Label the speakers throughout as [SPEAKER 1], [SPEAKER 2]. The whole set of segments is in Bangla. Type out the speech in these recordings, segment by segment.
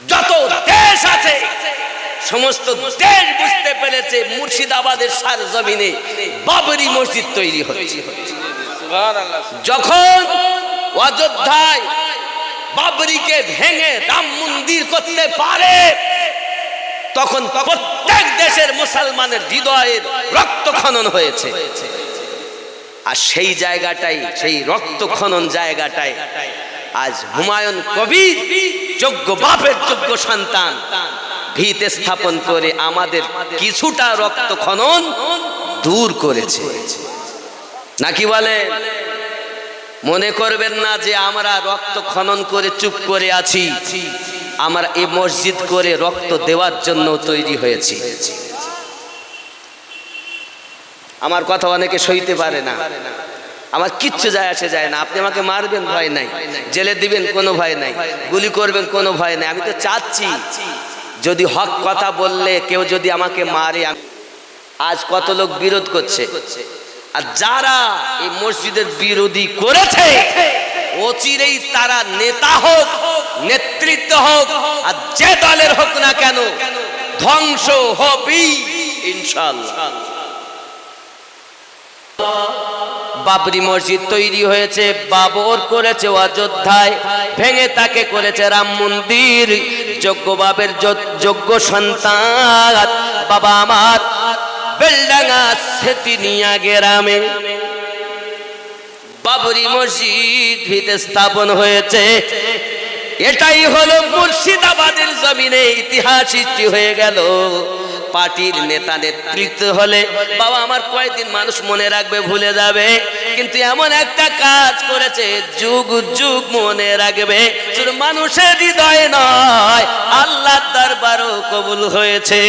[SPEAKER 1] যত দেশ আছে সমস্ত দেশ বুঝতে পেরেছে মুর্শিদাবাদের সারজমিনে বাবরি মসজিদ তৈরি হচ্ছে। যখন অযোধ্যায় বাবরিকে ভেঙে রাম মন্দির করতে পারে, তখন প্রত্যেক দেশের মুসলমানের হৃদয়ের রক্ত খনন হয়েছে। আর সেই জায়গাটাই, সেই রক্ত খনন জায়গাটাই আজ হুমায়ুন কবির যোগ্য বাপের যোগ্য সন্তান ভিত স্থাপন করে আমাদের কিছুটা রক্ত খনন দূর করেছে। নাকি বলে? মনে করবেন না যে আমরা রক্ত খনন করে চুপ করে আছি, আমরা এই মসজিদ করে রক্ত দেওয়ার জন্য তৈরি হয়েছি। আমার কথা অনেকে সইতে পারে না, আমার কিচ্ছু যায় আসে যায় না। আপনি আমাকে মারবেন ভয় নাই, জেলে দিবেন কোনো ভয় নাই, গুলি করবেন কোনো ভয় নাই। আমি তো চাচ্ছি যদি হক কথা বললে কেউ যদি আমাকে মারে। আজ কত লোক বিরোধ করছে, আর যারা এই মসজিদের বিরোধী করেছে অচিরেই তারা নেতা হোক, নেতৃত্ব হোক, আর যে দলের হোক না কেন ধ্বংস হবেই ইনশাআল্লাহ। বাবরি মসজিদ তৈরি হয়েছে, বাবর করেছে অযোধ্যায়, ভেঙে তাকে করেছে রাম মন্দির। যোগ্য বাবের যোগ্য সন্তান বাবা আমার বেলডাঙ্গা সেতিনিয়া গ্রামে বাবরি মসজিদ ভিতে স্থাপন হয়েছে। এটাই হলো মুর্শিদাবাদের জমিনে ইতিহাস সৃষ্টি হয়ে গেল। পার্টির নেতা নেতৃত্ব হলে বাবা আমার কয়েকদিন মানুষ মনে রাখবে, ভুলে যাবে, কিন্তু এমন একটা কাজ করেছে যুগ যুগ মনে রাখবে। শুধু মানুষের হৃদয়ে নয়, আল্লাহর দরবারও কবুল হয়েছে।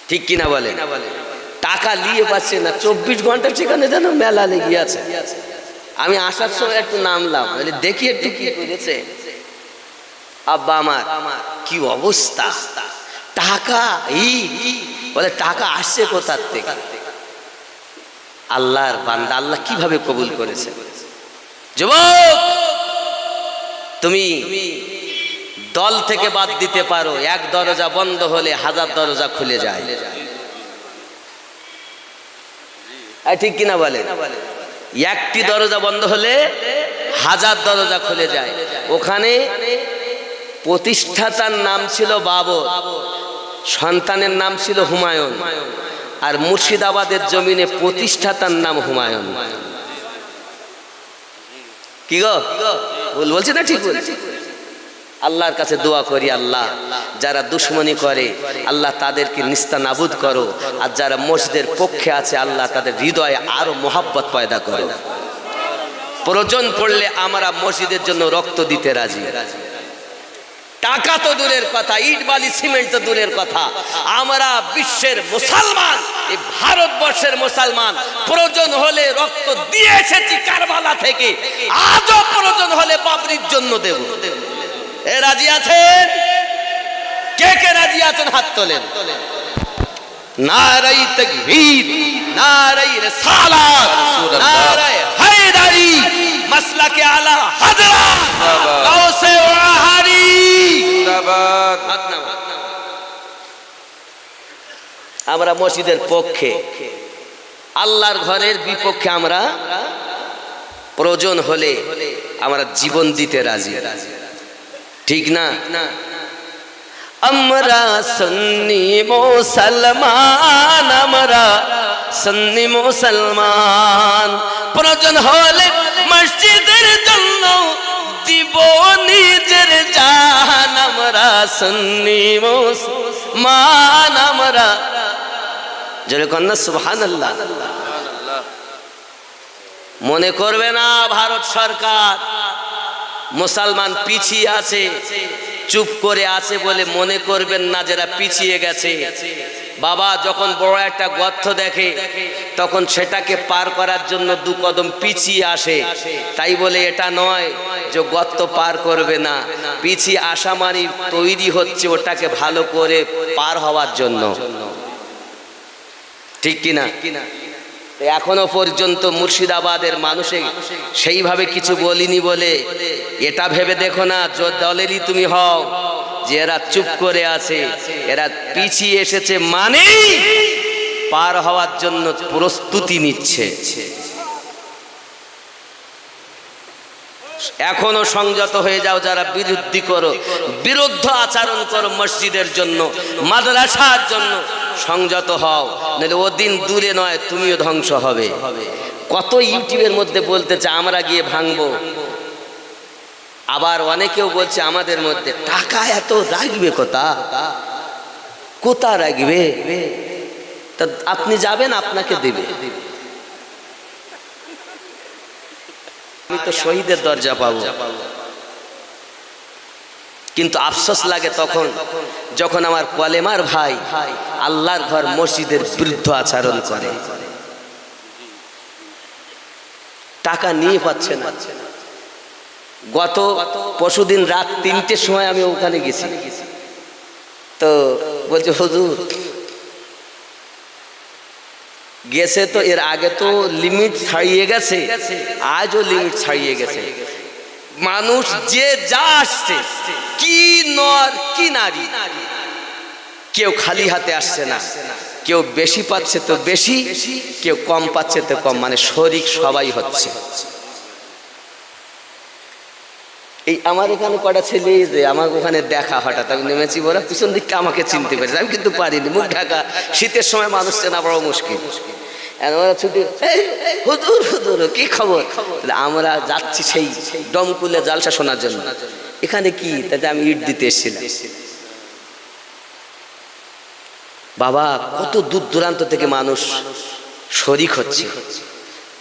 [SPEAKER 1] ঠিক কিনা বলে? টাকা নিয়ে পাচ্ছে না, 24 ঘন্টা সেখানে যেন মেলা লেগে আছে। আমি আসার সময় একটু নামলাম, দেখি একটু কি করেছে। আব্বা আমার কি অবস্থা, টাকা বলে টাকা আসছে কোথার থেকে? আল্লাহর বান্দা, আল্লাহ কিভাবে কবুল করেছে। যুবক, তুমি দল থেকে বাদ দিতে পারো, এক দরজা বন্ধ হলে 1000 দরজা খুলে যায়। ঠিক কিনা বলে? একটি দরজা বন্ধ হলে 1000 দরজা খুলে যায়। ওখানে প্রতিষ্ঠাতার নাম ছিল বাবর, সন্তানের নাম ছিল হুমায়ুন। আর মুর্শিদাবাদের জমিনে প্রতিষ্ঠাতার নাম হুমায়ুন। কি গো ভুল বলছি না ঠিক বলছি? আল্লাহর কাছে দোয়া করি, আল্লাহ যারা দুশ্মনী করে আল্লাহ তাদেরকে নিস্তানাবুদ করো, আর যারা মসজিদের পক্ষে আছে আল্লাহ তাদের হৃদয়ে আরো মহাব্বত পয়দা করো। প্রয়োজন পড়লে আমরা মসজিদের জন্য রক্ত দিতে রাজি। টাকা তো দূরের কথা, ইট বালি সিমেন্ট তো দূরের কথা, আমরা বিশ্বের মুসলমান, এই ভারতবর্ষের মুসলমান প্রয়োজন হলে রক্ত দিয়ে এসেছি কারবালা থেকে, আজও প্রয়োজন হলে বাবরির জন্য দেব। এ রাজি আছেন? কে কে রাজি আছেন হাত তোলেন। নারায়ে তাকবীর, নারায়ে রিসালাত, নারায়ে হায়দারি, মাসলাকে আলা হযরত গাউসে ওয়াহারি জিন্দাবাদ। আমরা মসজিদের পক্ষে, আল্লাহর ঘরের বিপক্ষে আমরা প্রয়োজন হলে আমরা জীবন দিতে রাজি। ঠিক না? আমরা সুন্নি মুসলমান, আমরা সুন্নি মুসলমান, প্রয়োজন হলে মসজিদের জন্য দিব নিজের জান। আমরা সুন্নি মুসলমান, আমরা জোরে কন্যা সুবহানাল্লাহ। মনে করবে না ভারত সরকার মুসলমান পিছিয়ে আছে, চুপ করে আছে বলে মনে করবেন না যারা পিছিয়ে গেছে। বাবা যখন বড় একটা গর্ত দেখে তখন সেটাকে পার করার জন্য 2 কদম পিছিয়ে আসে। তাই বলে এটা নয় যে গর্ত পার করবে না, পিছিয়ে আসা মানে তৈরি হচ্ছে ওটাকে ভালো করে পার হওয়ার জন্য। ঠিক কিনা? এখনো পর্যন্ত মুর্শিদাবাদের মানুষে সেইভাবে কিছু বলিনি বলে এটা ভেবে দেখো না দলেরই তুমি হও যে এরা চুপ করে আছে, এরা পিছিয়ে এসেছে মানে পার হওয়ার জন্য প্রস্তুতি নিচ্ছে। এখনো সংযত হয়ে যাও যারা বিরুদ্ধ আচরণ করো মসজিদের জন্য, মাদ্রাসার জন্য সংযত হও, নাহলে ওদিন দূরে নয় তুমিও ধ্বংস হবে। কত ইউটিউবের মধ্যে বলতেছে আমরা গিয়ে ভাঙবো, আবার অনেকেও বলছে আমাদের মধ্যে টাকা এত রাখবে কোথা রাখবে, তা আপনি যাবেন আপনাকে দেবে। আমি তো শহীদের দরজা পাবো, কিন্তু আফসোস লাগে তখন যখন আমার কলেমার ভাই আল্লাহর ঘর মসজিদের বিরুদ্ধ আচরণ করে, টাকা নিয়ে পাচ্ছে না। গত পরশুদিন রাত 3টের সময় আমি ওখানে গেছি, তো বলছে হুজুর গেছে তো এর আগে তো লিমিট ছাড়িয়ে গেছে, আজও লিমিট ছাড়িয়ে গেছে। মানুষ যে যা আসছে, কি নর কি নারী, কেউ খালি হাতে আসছে না, কেউ বেশি পাচ্ছে তো বেশি, কেউ কম পাচ্ছে তো কম, মানে শরিক সবাই হচ্ছে। এই আমার এখানে কটা ছেলে যে আমার ওখানে দেখা, হঠাৎ আমি নেমেছি, বলে পিছন দিকটা আমাকে চিনতে পেরেছে, আমি কিন্তু পারিনি, মুখ ঢাকা, শীতের সময় মানুষ চেনা বড় মুশকিল। ছুটি হুজুর হুজুর কি খবর, আমরা যাচ্ছি সেই ডমকুলে জালসা শোনার জন্য। এখানে কি, তাতে আমি ইট দিতে এসেছিলাম। বাবা কত দূর দূরান্ত থেকে মানুষ শরিক হচ্ছে,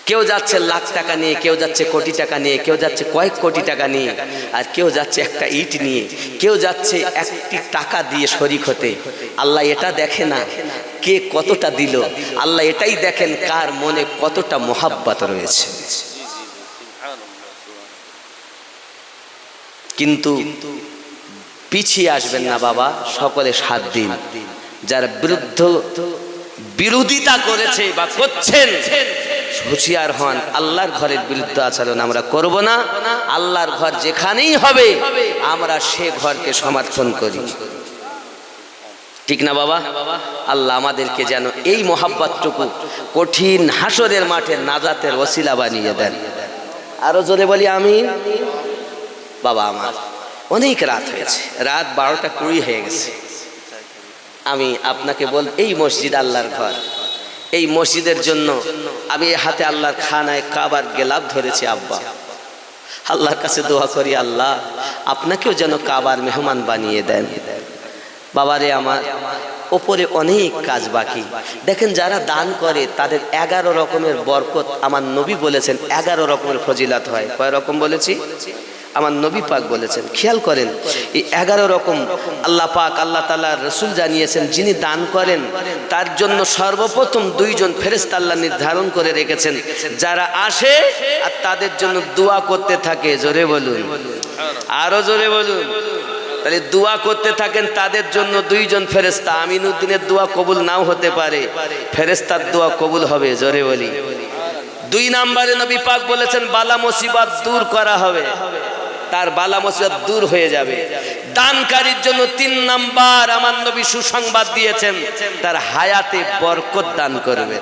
[SPEAKER 1] কেউ যাচ্ছে লাখ টাকা নিয়ে, কেউ যাচ্ছে কোটি টাকা নিয়ে, কেউ যাচ্ছে কয়েক কোটি টাকা নিয়ে, আর কেউ যাচ্ছে একটা ইট নিয়ে, কেউ যাচ্ছে একটি টাকা দিয়ে শরিক হতে। আল্লাহ এটা দেখে না কে কতটা দিল, আল্লাহ এটাই দেখেন কার মনে কতটা মোহাব্বত রয়েছে। কিন্তু পিছিয়ে আসবেন না বাবা, সকলে সাথ দিন। যারা বিরোধিতা করেছে বা করছেন হুঁশিয়ার হন, আল্লাহর ঘরের বিরুদ্ধে আচরণ আমরা করব না। আল্লাহর ঘর যেখানেই হবে আমরা সে ঘরকে সমর্থন করি, ঠিক না বাবা? আল্লাহ আমাদেরকে যেন এই মোহাব্বতটুকু কঠিন হাসরের মাঠে নাজাতের ওসিলা বানিয়ে দেন। আরো জোরে বলি আমিন। বাবা আমার অনেক রাত হয়েছে, রাত 12টা 20 হয়ে গেছে। আমি আপনাকে এই মসজিদ আল্লাহর ঘর, এই মসজিদের জন্য আমি হাতে আল্লাহর খানায় কাবার গেলাপ ধরেছি। আব্বা আল্লাহর কাছে দোয়া করি, আল্লাহ আপনাকেও যেন কাবার মেহমান বানিয়ে দেন। বাবারে আমার ওপরে অনেক কাজ বাকি। দেখেন যারা দান করে তাদের 11 রকমের বরকত আমার নবী বলেছেন, 11 রকমের ফজিলাত হয়। কয় রকম বলেছি? আমার নবী পাক বলেছেন। খেয়াল করেন এই 11 রকম আল্লাহ পাক আল্লাহ তাআলা রাসূল জানিয়েছেন, যিনি দান করেন তার জন্য সর্বপ্রথম 2 জন ফেরেশতা আল্লাহ নির্ধারণ করে রেখেছেন, যারা আসে আর তাদের জন্য দোয়া করতে থাকে। জোরে বলুন, আরো জোরে বলুন। তাহলে দোয়া করতে থাকেন তাদের জন্য 2 জন ফেরেশতা। আমিনুদ্দিনের দোয়া কবুল নাও হতে পারে, ফেরেশতার দোয়া কবুল হবে। জোরে বলি। 2 নম্বরে নবী পাক বলেছেন বালা মুসিবত দূর করা হবে, তার বালা মুসিবত দূর হয়ে যাবে। দানকারীর জন্য 3 নাম্বার আমার নবী সুসংবাদ দিয়েছেন, তার হায়াতে বরকত দান করবে।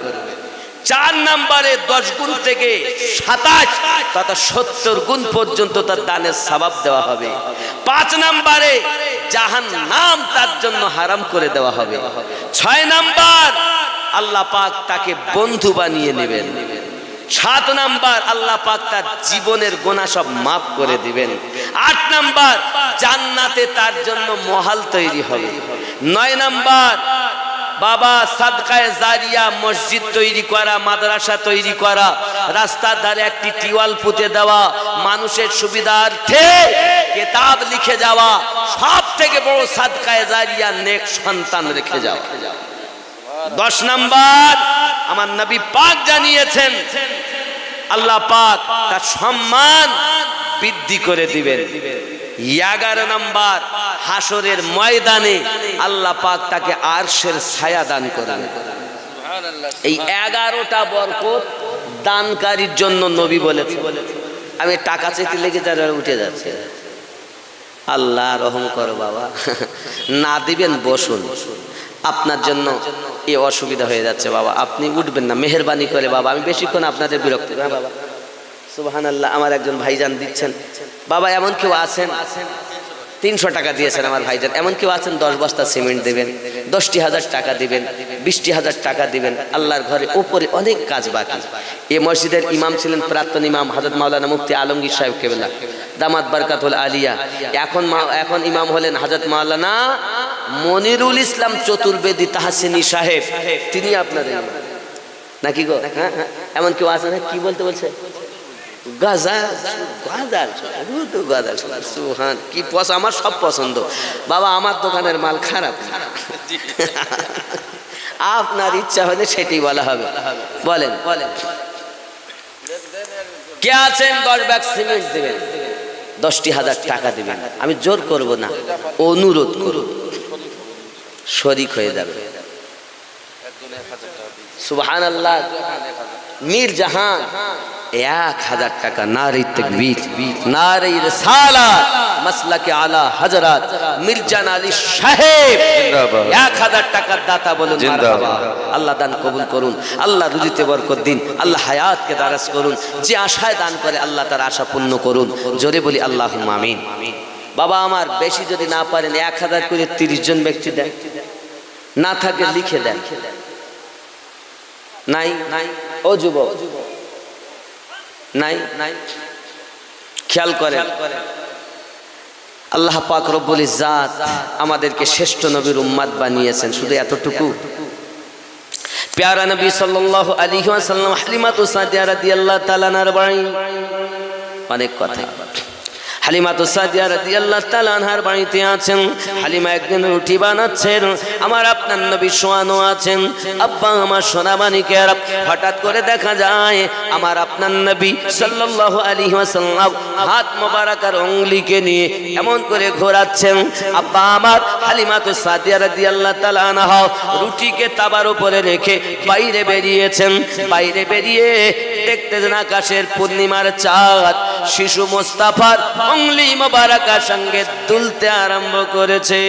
[SPEAKER 1] 4 নম্বরে 10 গুণ থেকে 27 তথা 70 গুণ পর্যন্ত তার দানের সওয়াব দেওয়া হবে। 5 নম্বরে জাহান্নাম তার জন্য হারাম করে দেওয়া হবে। 6 নাম্বার আল্লাহ পাক তাকে বন্ধু বানিয়ে নেবেন। 7 নাম্বার আল্লাহ পাক তার জীবনের গুনাহ সব মাফ করে দিবেন। 8 নাম্বার জান্নাতে তার জন্য মহল তৈরি হবে। 9 নাম্বার বাবা সাদকায়ে জারিয়া, মসজিদ তৈরি করা, মাদ্রাসা তৈরি করা, রাস্তার ধারে একটি টিওয়াল পুঁতে দেওয়া, মানুষের সুবিধার্থে কিতাব লিখে যাওয়া, সব থেকে বড় সাদকায়ে জারিয়া নেক সন্তান রেখে যাওয়া। 10 নাম্বার আমার নবী পাক জানিয়েছেন আল্লাহ পাক তার সম্মান বৃদ্ধি করে দিবেন। 11 নাম্বার হাসরের ময়দানে আল্লাহ পাক তাকে আরশের ছায়া দান করবেন। এই 11টা বরকত দানকারীর জন্য নবী বলেছে। আমি টাকা চাইতে লেগে যারা উঠে যাচ্ছে, আল্লাহ রহম করো বাবা, না দিবেন বসুন, আপনার জন্য এই অসুবিধা হয়ে যাচ্ছে বাবা, আপনি উঠবেন না মেহেরবানি করে বাবা, আমি বেশিক্ষণ আপনাদের বিরক্ত। হ্যাঁ বাবা, সুবহানাল্লাহ, আমার একজন ভাইজান দিচ্ছেন বাবা, এমন কেউ আছেন 300 টাকা দিয়েছেন আমার ভাইজান, এমন কেউ আছেন 10 বস্তা সিমেন্ট দেবেন, 10,000 টাকা দিবেন, 20,000 টাকা দিবেন, আল্লাহর ঘরে উপরে অনেক কাজ বাকি। এই মসজিদের ইমাম ছিলেন প্রাক্তন ইমাম হযরত মাওলানা মুফতি আলমগীর সাহেব কেবলা দামাত বারকাতুল আলিয়া, এখন ইমাম হলেন হযরত মাওলানা মনিরুল ইসলাম চতুর্বেদী তাহসিনী সাহেব, তিনি আপনাদের নাকি গো? হ্যাঁ, এমন কেউ আছে না? কি বলতে বলছে? কি আমার সব পছন্দ বাবা, আমার দোকানের মাল খারাপ, আপনার ইচ্ছা হলে সেটাই বলা হবে। বলেন বলেন, কে আছেন 10 ব্যাগ সিমেন্ট দেবেন, 10,000 টাকা দিবেন, আমি জোর করব না, অনুরোধ করব, শরীক হয়ে যাবে। সুবহানাল্লাহ। মীর জাহান 1000 টাকা, নারে তাকবীর, নারে রিসালাত, মাসলাকে আলা হযরত মির্জান আলী সাহেব 1000 টাকার দাতা, বলুন মারহাবা। আল্লাহ দান কবুল করুন, আল্লাহ রুজিতে বরকত দিন, আল্লাহ হায়াতকে দারাজ করুন, যে আশায় দান করে আল্লাহ তার আশা পূর্ণ করুন, জোরে বলি আল্লাহুম্মা আমিন। বাবা আমার বেশি যদি না পারেন 1000 করে 30 জন ব্যক্তি দেন, না থাকে লিখে দেন। নাই নাই ও যুবক, নাই নাই, খেয়াল করেন, আল্লাহ পাক রব্বুল ইজ্জাত আমাদেরকে শ্রেষ্ঠ নবীর উম্মত বানিয়েছেন, শুধু এতটুকু। প্যারা নবী সাল্লাল্লাহু আলাইহি ওয়াসাল্লাম হালিমাতু সাদিয়া রাদিয়াল্লাহু তাআলা আনহার বাড়ি, অনেক কথা। হালিমাতু সাদিয়া রাদিয়াল্লাহু তাআলা আনহার বাড়িতে আছেন। হালিমা একদিন রুটি বানাচ্ছেন, আমার আপনার নবী শোয়ানো আছেন। আব্বা আমার সোনামানিকের, হঠাৎ করে দেখা যায় আমার আপনার নবী সাল্লাল্লাহু আলাইহি ওয়াসাল্লাম হাত মোবারক আর আঙ্গুলিকে নিয়ে এমন করে ঘোরাচ্ছেন। আব্বা আমার হালিমাতু সাদিয়া রাদিয়াল্লাহু তাআলা আনহা রুটিকে তাবার উপরে রেখে বাইরে বেরিয়েছেন। বাইরে বেরিয়ে দেখতেছেন আকাশের পূর্ণিমার চাঁদ শিশু মোস্তাফার আঙ্গুলি মোবারকের সঙ্গে দুলতে আরম্ভ করেছে।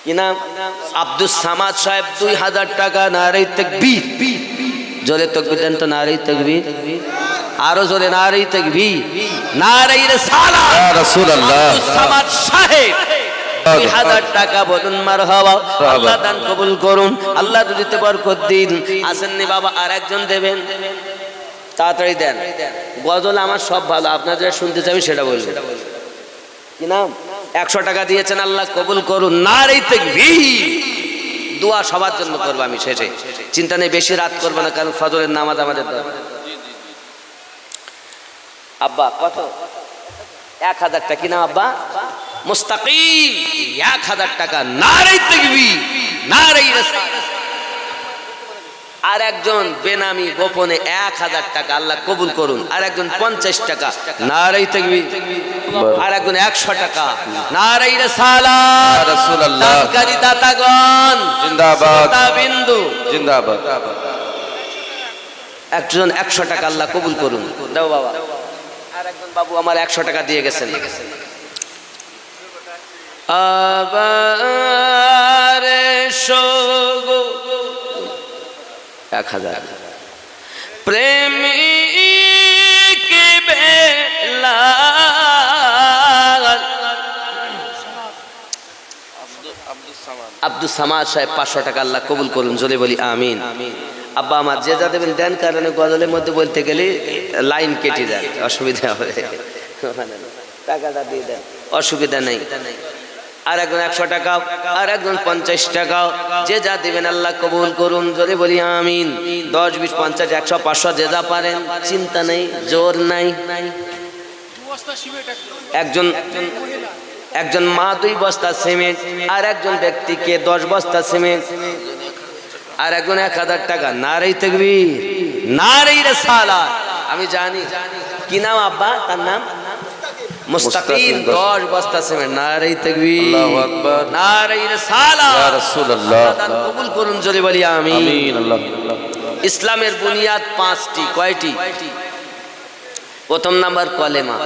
[SPEAKER 1] কি নাম? আব্দুস সামাদ সাহেব 2000 টাকা। নারে তাকবীর, জোরে তাকবীর দেন তো, নারে তাকবীর, আরো জোরে নারে তাকবীর, নারে রিসালাত ইয়া রাসূলুল্লাহ। আব্দুস সামাদ সাহেব 2000 টাকা, বলুন মারহাবা। আল্লাহ দান কবুল করুন, আল্লাহ দিতে বরকত দিন। আসেননি বাবা, আর একজন দেবেন, তাড়াতাড়ি দেন। গজল আমার সব ভালো, আপনারা যেটা শুনতে চাইবেন সেটা বলবেন। কি নাম? 100 টাকা দিয়েছেন, আল্লাহ কবুল করুন, নারে তাকবীর। দোয়া সবার জন্য করবো আমি শেষে, চিন্তা নেই, বেশি রাত করবো না, কারণ ফজরের নামাজ আমাদের দরকার। আব্বা কত? 1000 টাকা। কি নাম আব্বা? মুস্তাকিম 1000 টাকা। নারে তাকবীর, নারে রিসালাত। আর একজন বেনামি গোপনে 1000 টাকা, আল্লাহ কবুল করুন। আর একজন 50 টাকা, নারে তাকবীর। আর একজন 100 টাকা, নারে রিসালাত রাসূলুল্লাহ। দানকারী দাতাগণ জিন্দাবাদ, বিন্দু জিন্দাবাদ। একজন 100 টাকা, আল্লাহ কবুল করুন। দাও বাবা। আর একজন বাবু আমার 100 টাকা দিয়ে গেছেন। আবার শোগো 1000 প্রেমিক বেলা। আব্দুস সামাদ সাহেব 500 টাকা, আল্লাহ কবুল করুন, জোরে বলি আমিন। আব্বা আমার যে যা দেবেন দেন, কারণ গজলের মধ্যে বলতে গেলে লাইন কেটে যায়, অসুবিধা হবে, টাকাটা দিয়ে দেন, অসুবিধা নেই। আর একজন 100 টাকা, আর একজন 50 টাকা, যে যা দিবেন আল্লাহ কবুল করুন, জোরে বলি আমিন। 10, 20, 50, 100, 500 যে যা পারেন, চিন্তা নেই, জোর নাই। একজন মা 2 বস্তা সিমেন্ট, আর একজন ব্যক্তিকে 10 বস্তা সিমেন্ট, আর একজন 1000 টাকা। নারে তাকবীর, নারে রিসালাত। আমি জানি। কি নাম আব্বা? তার নাম মুস্তাকিম 10 বস্তা সিমেন্ট। নারে তাকবীর,
[SPEAKER 2] আল্লাহু আকবার,
[SPEAKER 1] নারে রিসালাত,
[SPEAKER 2] ইয়া রাসূলুল্লাহ।
[SPEAKER 1] আল্লাহ কবুল করুন, জোরে বলি আমিন।
[SPEAKER 2] আমিন। আল্লাহ
[SPEAKER 1] ইসলামের বুনিয়াদ 5টি। কয়টি? প্রথম নাম্বার কলেমা,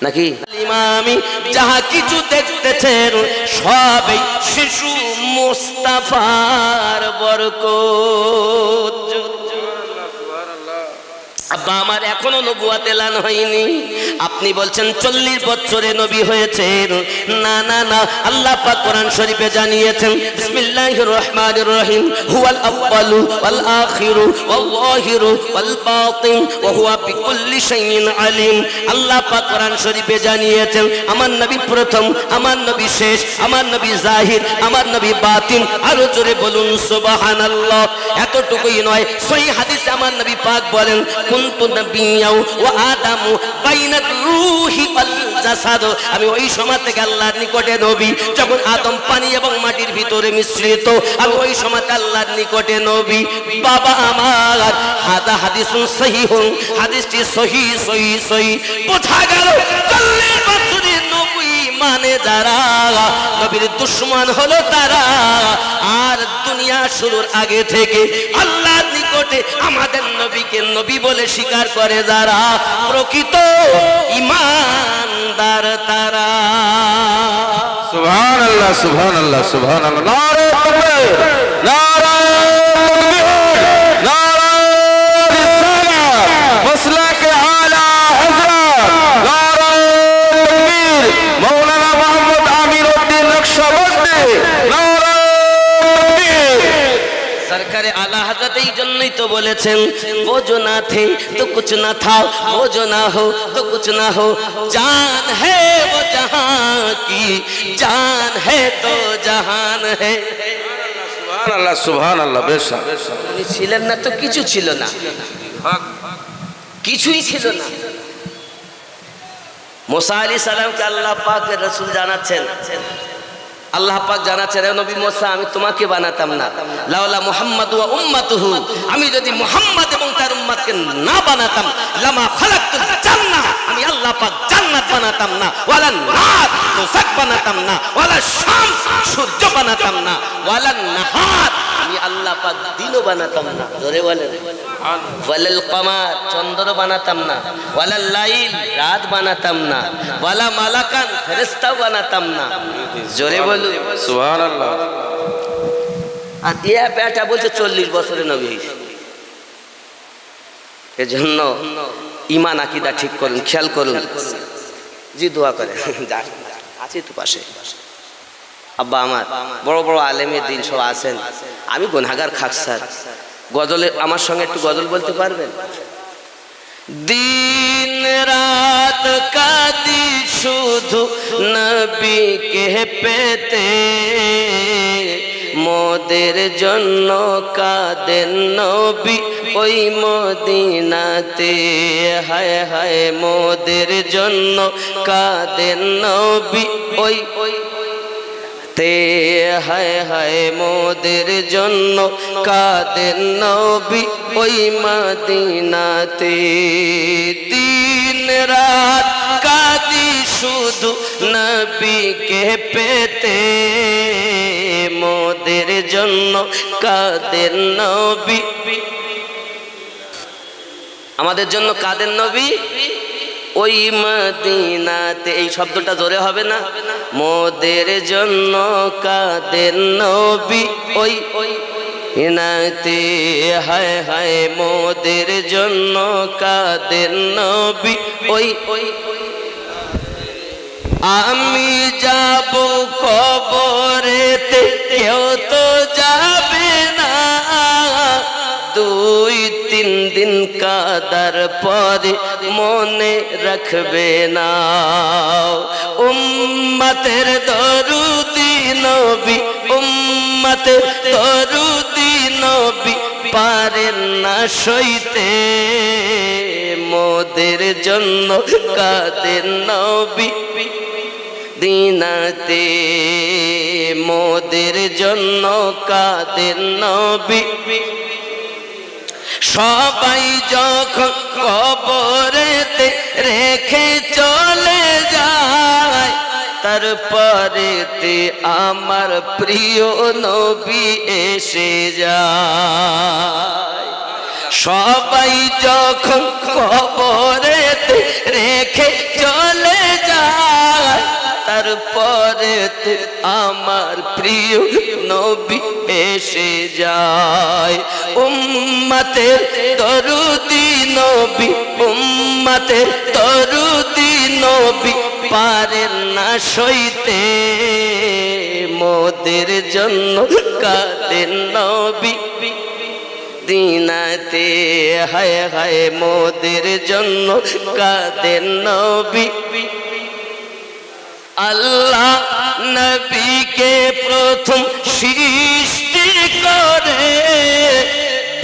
[SPEAKER 1] নাকি? ইমামি যাহা কিছু দেখতেছেন সবই শিশু মুস্তাফার বরকত। আব্বা আমার এখনো নবুয়াত এলান হয়নি, আপনি বলছেন 40 বছরে নবী হয়েছেন। না না না, আল্লাহ পাক কোরআন শরীফে জানিয়েছেন বিসমিল্লাহির রহমানির রহিম হুয়াল আউয়ালু ওয়াল আখিরু ওয়াল যাহিরু ওয়াল বাতিন ওয়া হুয়া বিকুল্লি শাইইন আলিম। আল্লাহ পাক কোরআন শরীফে জানিয়েছেন আমার নবী প্রথম, আমার নবী শেষ, আমার নবী জাহির, আমার নবী বাতিন। আরো জোরে বলুন সুবহানাল্লাহ। এতটুকুই নয়, সহিহ হাদিসে আমার নবী পাক বলেন কুনতু নাবিয়্যাও ওয়া আদামু বাইনার রূহি ওয়াল জাসাদ। আমি ওই সময় থেকে আল্লাহর নিকটে নবী, যখন আদম পানি এবং মাটির ভিতরে মিশ্রিত, আমি ওই সময় আল্লাহর নিকটে নবী। বাবা আমার হাদা হাদিসুন সহিহুন, হাদিসটি সহিহ সহিহ সহিহ। বোঝা গেল 40 বছরের নবী মানে যারা, নবীর দুশমন হলো তারা। আর দুনিয়া শুরুর আগে থেকে আল্লাহর নিকটে আমাদের নবীকে নবী বলে স্বীকার করে যারা, প্রকৃত ঈমানদার তারা।
[SPEAKER 2] সুবহানাল্লাহ, সুবহানাল্লাহ, সুবহানাল্লাহ। নারে তাকবীর, নারে তাকবীর, নারে রিসালাত, মাসলাকে আলা হযরত, নারে তাকবীর, মাওলানা মুহাম্মদ আমির উদ্দিন নকশবন্দি, নারে তাকবীর।
[SPEAKER 1] সরকারে আলা হযরত এই জন্যই তো বলেছেন वो जो ना थे तो कुछ ना था, वो जो ना हो तो कुछ ना हो, जान है वो जहां की, जान है तो जहान है।
[SPEAKER 2] সুবহানাল্লাহ, সুবহানাল্লাহ। বেশা
[SPEAKER 1] উনি ছিলেন না তো কিছু ছিল না, কিছুই ছিল না। মুসা আলাইহিস সালামকে আল্লাহ পাকের রাসূল জানাচ্ছেন, আল্লাহ পাক জানাচ্ছেন হে নবী মুসা আমি তোমাকে বানাতাম না, লাউলা মুহাম্মাদ ওয়া উম্মাতুহু, আমি যদি মুহাম্মদ এবং তার উম্মতকে না বানাতাম, লামা খালাকতুল জান্নাহ, আমি আল্লাহ পাক জান্নাত বানাতাম না, ওয়ালা নার দোজখ বানাতাম না, ওয়ালা শামস সূর্য বানাতাম না, ওয়ালা নাহার আমি আল্লাহ পাক দিনও বানাতাম না। জোরে বলেন ওয়ালাল কমার চন্দ্র বানাতাম না, ওয়ালাল লাইল রাত বানাতাম না, ওয়ালা মালাকান ফেরেশতাও বানাতাম না। জোরে বলুন
[SPEAKER 2] সুবহানাল্লাহ।
[SPEAKER 1] আর ইয়া বেটা বলছে 40 বছরে নবী হয়েছে। এজন্য ঈমান আকীদা ঠিক করুন, খেয়াল করুন। জি দোয়া করে আছি তো পাশে। আব্বা আমার বড় বড় আলেমের দিন সব আছেন, আমি গুনাহগার খাকসার। গজলে আমার সঙ্গে একটু গজল বলতে পারবেন? দিন রাত কাঁদি শুধু নবীকে পেতে, মোদের জন্য কাঁদেন নবী ওই মদিনাতে। হায় হায় মোদের জন্য কাঁদেন নবী ওই তে, হায় হায় মোদের জন্য কাঁদেন নবী ওই মদিনাতে। দিন রাত কাঁদি শুধু নবীকে পেতে, মোদের জন্য কাঁদেন নবী, আমাদের জন্য কাঁদেন নবী ওই মদিনাতে। এই শব্দটা জোরে হবে না? মোদের জন্য কাঁদেন নবী ওই মদিনাতে। হায় হায় মোদের জন্য কাঁদেন নবী ওই। আমি যাব কবরেতে কেউ তো যাবে না, 2-3 দিন কাদার পরে মনে রাখবে না। উম্মতের দরুদি নবী, উম্মতের দরুদি নবী পারেন না সইতে, মোদের জন্য কাঁদেন নবী দিনাতে, মোদের জন্য কাঁদেন নবী। সবাই যখন কবরেতে রেখে চলে তারপরেতে আমার প্রিয় নবী এসে যায়। সবাই যখন কবরেতে রেখে চলে যায়, তারপরেতে আমার প্রিয় নবী এসে যায়। উম্মতের দরুদি নবী, উম্মতের দরুদি নবী পারেন না সইতে, মোদের জন্য কাঁদেন নবী দিনাতে। হায় হায় মোদের জন্য কাঁদেন নবী। আল্লাহ নবীকে প্রথম সৃষ্টি করে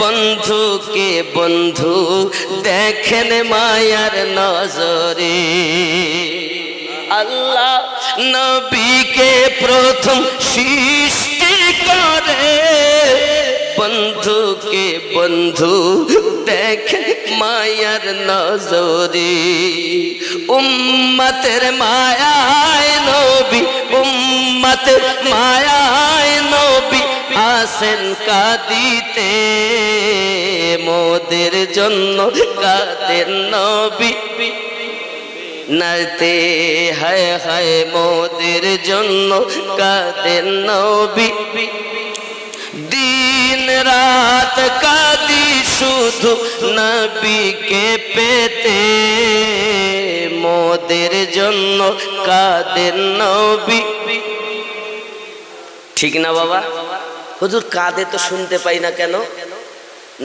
[SPEAKER 1] বন্ধুকে বন্ধু দেখেন মায়ার নজরে। আল্লাহ নবীকে প্রথম সৃষ্টি করে বন্ধুকে বন্ধু দেখেন মায়ার নজরে। উম্মতের মায়ায় নবী, উম্মতের মায়ায় নবী আসেন কাঁদিতে, মোদের জন্য কাঁদেন নবী নাতে। হায় হায় মোদের জন্য কাঁদেন নবী। দিন রাত কাঁদি শুধু নবীকে পেতে, মোদের জন্য কাঁদেন নবী। ঠিক না বাবা? হুজুর কাঁদে তো শুনতে পাই না কেন?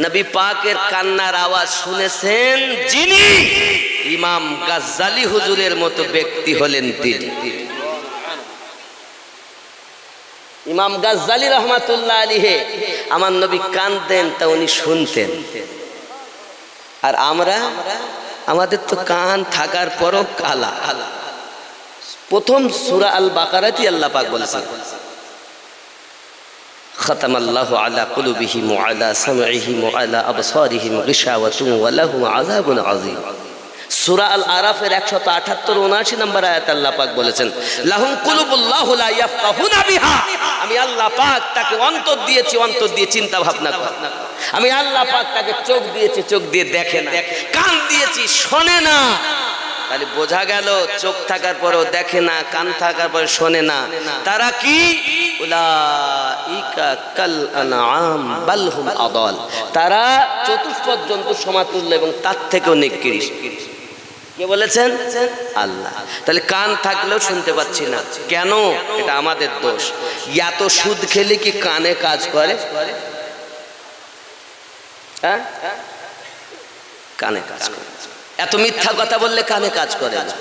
[SPEAKER 1] নবী পাকের কান্নার আওয়াজ শুনেছেন যিনি, ইমাম গাজ্জালি হুজুরের মতো ব্যক্তি হলেন তিনি। ইমাম গাজ্জালি রহমাতুল্লাহ আলাইহি আমার নবী কাঁদতেন তা উনি শুনতেন। আর আমরা, আমাদের তো কান থাকার পরও কালা। প্রথম সূরা আল বাকারাতে আল্লাহ পাক বলেছেন, খাতামাল্লাহু আলা কুলুবিহিম ওয়া আলা সামঈহিম ওয়া আলা আবসারিহিম গিশাওয়াতুন ওয়া লাহুম আযাবুন আযীম। সূরা আল আরাফের 178-79 নম্বর আয়াত আল্লাহ পাক বলেছেন, লাহুম কুলুবুল্লাহু লা ইয়াফকাহুনা বিহা। আমি আল্লাহ পাক তাকে অন্তর দিয়েছি, অন্তর দিয়ে চিন্তা ভাবনা করে। আমি আল্লাহ পাক তাকে চোখ দিয়েছি, চোখ দিয়ে দেখে না। কান দিয়েছি, শোনে না। তাহলে বোঝা গেল চোখ থাকার পরেও দেখে না, কান থাকার পরে শোনে না। তারা কি? উলাইকা কাল আনআম বাল হুম আদাল। তারা চতুষ্পদ জন্তুর সমাতুল্য এবং তার থেকেও নিকৃষ্ট। কে বলেছেন? আল্লাহ। তাহলে কান থাকলেও শুনতে পাচ্ছি না কেন? এটা আমাদের দোষ। এত সুদ খেলে কি কানে কাজ করে? হ্যাঁ, কানে কাজ করে। এত মিথ্যা কথা বললে কানে কাজ করে না।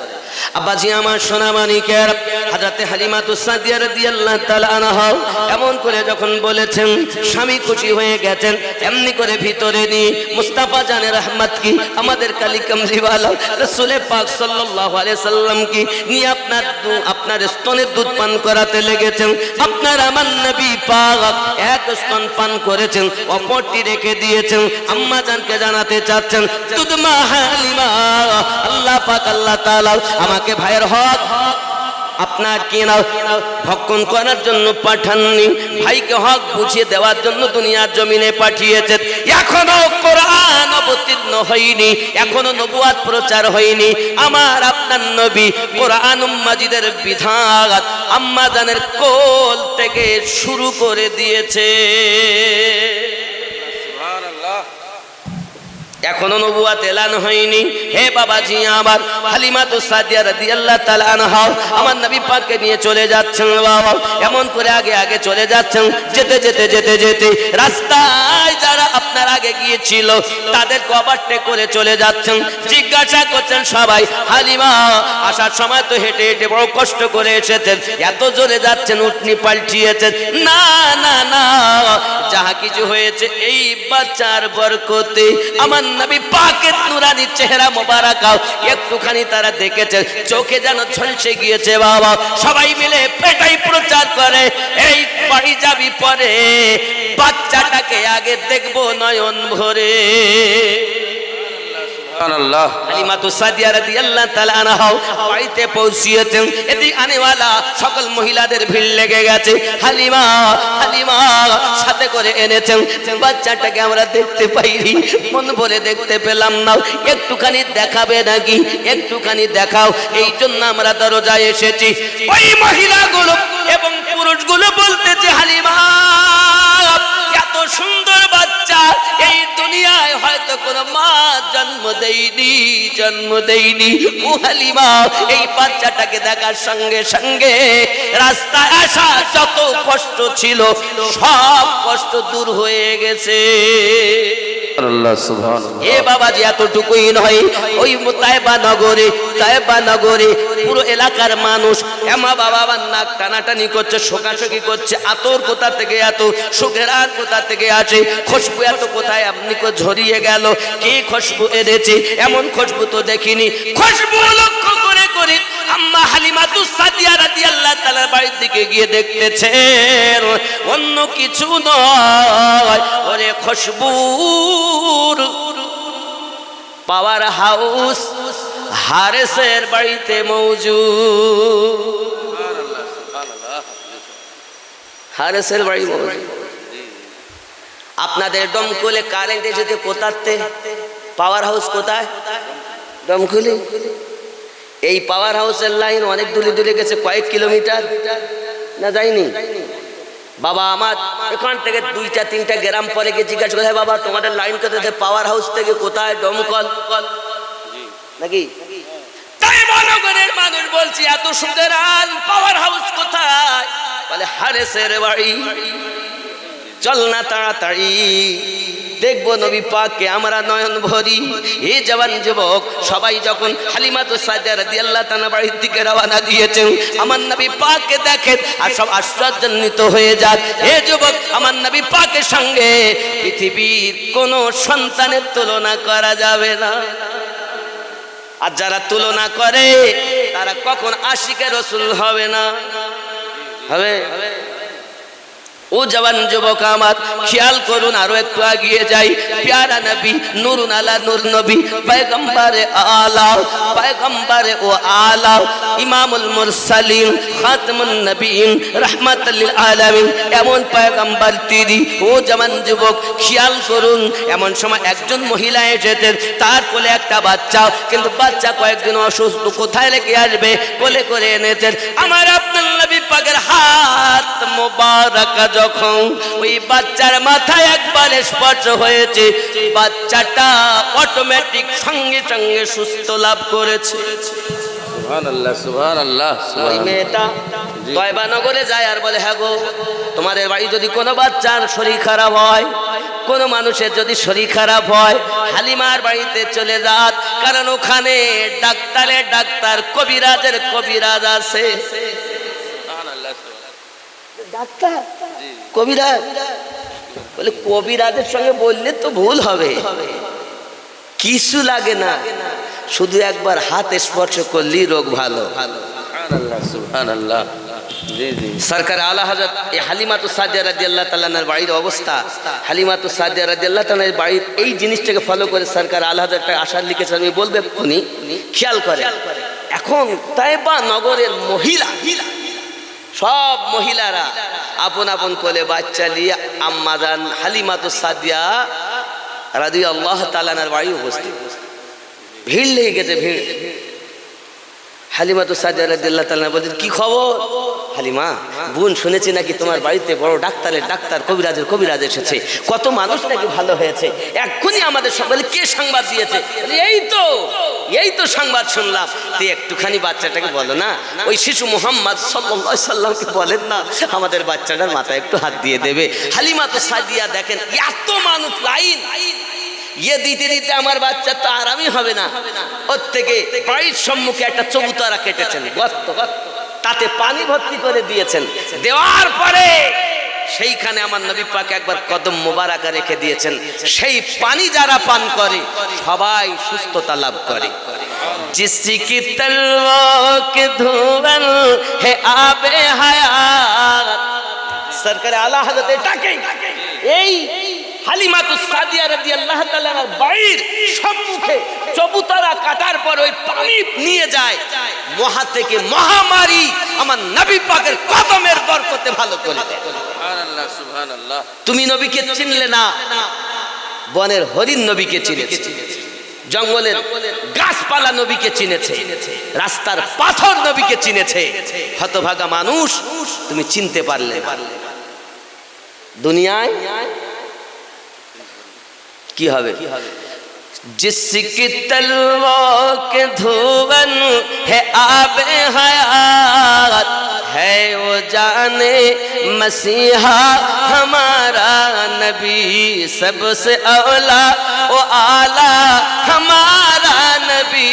[SPEAKER 1] আব্বাজি আমার সোনা মানিকের হযরতে হালিমাতুস সাদিয়া রাদিয়াল্লাহু তাআলা আনহা এমন করে যখন বলেছেন, স্বামী খুশি হয়ে গেছেন, এমনি করে ভিতরে নি মুস্তাফা জানে রহমত কি আমাদের কালী কামলিওয়ালা রাসূল পাক সাল্লাল্লাহু আলাইহি সাল্লাম কি নিয়ে আপনার স্তনের দুধ পান করাতে লেগেছেন। আপনার আমার নবী পাক এক স্তন পান করেছেন, অপরটি রেখে দিয়েছেন। আম্মা জানকে জানাতে চাচ্ছেন, দুধ মা হালিমা আল্লাহ পাক আল্লাহ তাআলা আমাকে ভাইয়ের হক আপনার কি না ভক্ষণ করার জন্য পাঠাননি, ভাইকে হক বুঝিয়ে দেওয়ার জন্য দুনিয়ার জমিনে পাঠিয়েছেন। এখনো কোরআন অবতীর্ণ হয়নি, এখনো নবুয়াত প্রচার হয়নি। আমার আপনার নবী কোরআন মাজিদের বিধান আম্মা জানের কোল থেকে শুরু করে দিয়েছে। এখনো নবুয়াত এলান হয়নি। হে বাবাজি আমার, হালিমাতুস সাদিয়া রাদিয়াল্লাহু তাআলা আনহা আমার নবী পাককে নিয়ে চলে যাচ্ছেন বাবা। এমন করে আগে আগে চলে যাচ্ছেন। যেতে যেতে যেতে যেতে রাস্তায় যারা আপনার আগে গিয়েছিল তাদের কভারটে করে চলে যাচ্ছেন। জিজ্ঞাসা করছেন সবাই, হালিমা আসার সময় তো হেঁটে হেঁটে বড় কষ্ট করে এসেছেন, এত জোরে যাচ্ছেন উটনি পাল্টিয়েছেন? না না না, যাহা কিছু হয়েছে এই বাচ্চার বরকতে। আমার নবী পাকের নুরানি চেহারা মোবারক একটুখানি তারা দেখেছে, চোখে যেন ঝলসে গিয়েছে বাবা। সবাই মিলে পেটাই প্রচার করে, এই বাড়ি যাবি পরে, বাচ্চাটাকে আগে দেখবো নয়ন ভরে।
[SPEAKER 2] সুবহানাল্লাহ
[SPEAKER 1] হালিমাতু সাদিয়া রাদিয়াল্লাহু তাআলা আনহা বাড়িতে পৌঁছিয়েছেন। এদি আনেওয়ালা সকল মহিলাদের ভিড় লেগে গেছে। হালিমা সাথে করে এনেছেন। বাচ্চাটাকে আমরা দেখতে পাইনি, মন ভরে দেখতে পেলাম না, একটুখানি দেখাবে নাকি, একটুখানি দেখাও। এই জন্য আমরা দরজায় এসেছি। ওই মহিলাগুলো এবং পুরুষগুলো বলতেছে, হালিমা এত সুন্দর বাচ্চা এই দুনিয়ায় হয়তো কোনো মা জন্ম দেয়নি। ও হালিমা, এই বাচ্চাটাকে দেখার সঙ্গে সঙ্গে রাস্তায় আসা যত কষ্ট ছিল সব কষ্ট দূর হয়ে গেছে।
[SPEAKER 2] আল্লাহ সুবহানাল্লাহ।
[SPEAKER 1] এ বাবাজি, এতটুকুই নয়, ওই তায়েবা নগরে পুরো এলাকার মানুষ এমা বাবা নাক টানাটানি করছে, শোকাশোকি করছে। আতর কোথা থেকে এত, সুখের আর কোথা থেকে আছে, খুশবু এত কোথায় আপনি ঝরিয়ে গেল, কে খুশবু এনেছে? এমন খুশবু তো দেখিনি। খুশবু লক্ষ্য করে আম্মা হালিমাতু সাদিয়া রাদিয়াল্লাহু তাআলার বাড়ির দিকে গিয়ে দেখতেছেন অন্য কিছু নয়, ওরে খুশবুর পাওয়ার হাউস হারেসের বাড়িতে মৌজুদ। হারেসের বাড়ি মৌজুদ। আপনাদের দমকলে কারেন্ট এসেছে কোথাতে? পাওয়ার হাউস কোথায়? দমকলে। এই পাওয়ার হাউসের লাইন অনেক দূরে গেছে, কয়েক কিলোমিটার না যায়নি? বাবা আমার এখান থেকে 2-3টা গ্রাম পরে গিয়ে জিজ্ঞাসা করে, বাবা তোমাদের লাইন কোথায়? পাওয়ার হাউস থেকে কোথায়? দমকল নাকি? তাই মহানগরের মানুষ বলছি, এত সুন্দর পাওয়ার হাউস কোথায়? বলে হারেসের বাড়ি। চল না তাড়াতাড়ি দেখবো নবী পাককে আমরা নয়ন ভরি। এই জওয়ান যুবক সবাই যখন হালিমাতু সাদিয়া রাদিয়াল্লাহু তাআলা বাড়ির দিকে রওনা দিয়েছেন, আমার নবী পাককে দেখেন আর সব আশ্চর্যান্বিত হয়ে যায়। হে যুবক, আমার নবী পাকের সঙ্গে পৃথিবীর কোনো সন্তানের তুলনা করা যাবে না। আর যারা তুলনা করে তারা কখন আশিকে রাসূল হবে না। হবে? ও জওয়ান যুবক আমার, খেয়াল করুন, আরো একটু এগিয়ে যাই। প্যারা নবী, নূরুন আলা নূর নবী, পয়গম্বরে ও আলা, ইমামুল মুরসালিন, খাতামুন নবীন, রাহমাতাল লিল আলামিন, এমন পয়গম্বর তিনি। ও জওয়ান যুবক খেয়াল করুন, এমন সময় একজন মহিলা এসেছেন, তার কোলে একটা বাচ্চা, কিন্তু বাচ্চা কয়েকদিন অসুস্থ, কোথায় রেখে আসবে? কোলে করে এনেছেন। আমার আপনার নবী পাকের হাত মোবারক যখন ওই বাচ্চার মাথায় একবার স্পর্শ হয়েছে, বাচ্চাটা অটোমেটিক সঙ্গে সঙ্গে সুস্থ লাভ করেছে।
[SPEAKER 2] সুবহানাল্লাহ সুবহানাল্লাহ।
[SPEAKER 1] ওই মেয়েটা তয়বা নগরে যায় আর বলে, হ্যাঁ গো, তোমাদের বাড়ি যদি কোনো বাচ্চার শরীর খারাপ হয়, কোনো মানুষের যদি শরীর খারাপ হয়, হালিমার বাড়িতে চলে যান, কারণ ওখানে ডাক্তার কবিরাজ আছে। ডাক্তার কবিরাজ বলে, কবিরাজের সঙ্গে বললে তো ভুল হবে, কিছু লাগে না, শুধু একবার হাত স্পর্শ করলেই রোগ ভালো।
[SPEAKER 2] সুবহানাল্লাহ সুবহানাল্লাহ। জি জি।
[SPEAKER 1] সরকার আলা হযরত এই হালিমাতু সাদিয়া রাদিয়াল্লাহু তাআলার বাড়ির অবস্থা, হালিমাতু সাদিয়া রাদিয়াল্লাহু তাআলার বাড়ির এই জিনিসটাকে ফলো করে সরকার আলা হযরত একটা আশার লিখেছেন, আমি বলবে উনি খেয়াল করে। এখন তায়েবা নগরের মহিলা, সব মহিলারা আপন আপন কোলে বাচ্চা নিয়ে আম্মাজান হালিমাতু সাদিয়া রাদিয়াল্লাহু তাআলার বাড়ি উপস্থিত। ভিড় লেগে গেছে, ভিড়। হালিমাতু সাদিয়া রাদিয়াল্লাহু তাআলা বলেন, কি খবর? হালিমা, বোন শুনেছি নাকি তোমার বাড়িতে বড় ডাক্তার কবিরাজ এসেছে, কত মানুষ নাকি ভালো হয়েছে। এক্ষুনি আমাদের সকলে কে সংবাদ দিয়েছে? এই তো সংবাদ শুনলাম। তো একটুখানি বাচ্চাটাকে বলো না, ওই শিশু মুহাম্মদ সাল্লাল্লাহু আলাইহি সাল্লামকে বলেন না আমাদের বাচ্চাটার মাথায় একটু হাত দিয়ে দেবে। হালিমাতু সাদিয়া দেখেন এত মানুষ লাইন, দিতে আমার বাচ্চা তো আরামই হবে না। ওর থেকে বাড়ির সম্মুখে একটা চবুতরা কেটেছেন, গর্ত, তাতে পানি ভর্তি করে দিয়েছেন। দেওয়ার পরে সেইখানে আমার নবী পাক একবার কদম মোবারকা রেখে দিয়েছেন। সেই পানি যারা পান করে সবাই সুস্থতা লাভ করে। जिसकी तलवार के धुआं है आबे हयात। সরকার আলা হযরত এটাকে এই হালিমাতুস সাদিয়া রাদিয়াল্লাহু তাআলার বাড়ির সম্মুখে চবুতরা কাটার পর ওই পানি নিয়ে যায় মহা থেকে মহামারী আমার নবী পাকের কদমের বরকতে ভালো করে দেয়।
[SPEAKER 2] সুবহানাল্লাহ সুবহানাল্লাহ।
[SPEAKER 1] তুমি নবীকে চিনলে না, বনের হরিণ নবীকে চিনেছে, জঙ্গলের গাছপালা নবীকে চিনেছে, রাস্তার পাথর নবীকে চিনেছে। হতভাগা মানুষ, তুমি চিনতে পারলে না। দুনিয়ায় কি হবে? जिसकी तलवार के धुवन है आबे हयात है वो जाने मसीहा हमारा नबी सबसे औला वो आला हमारा नबी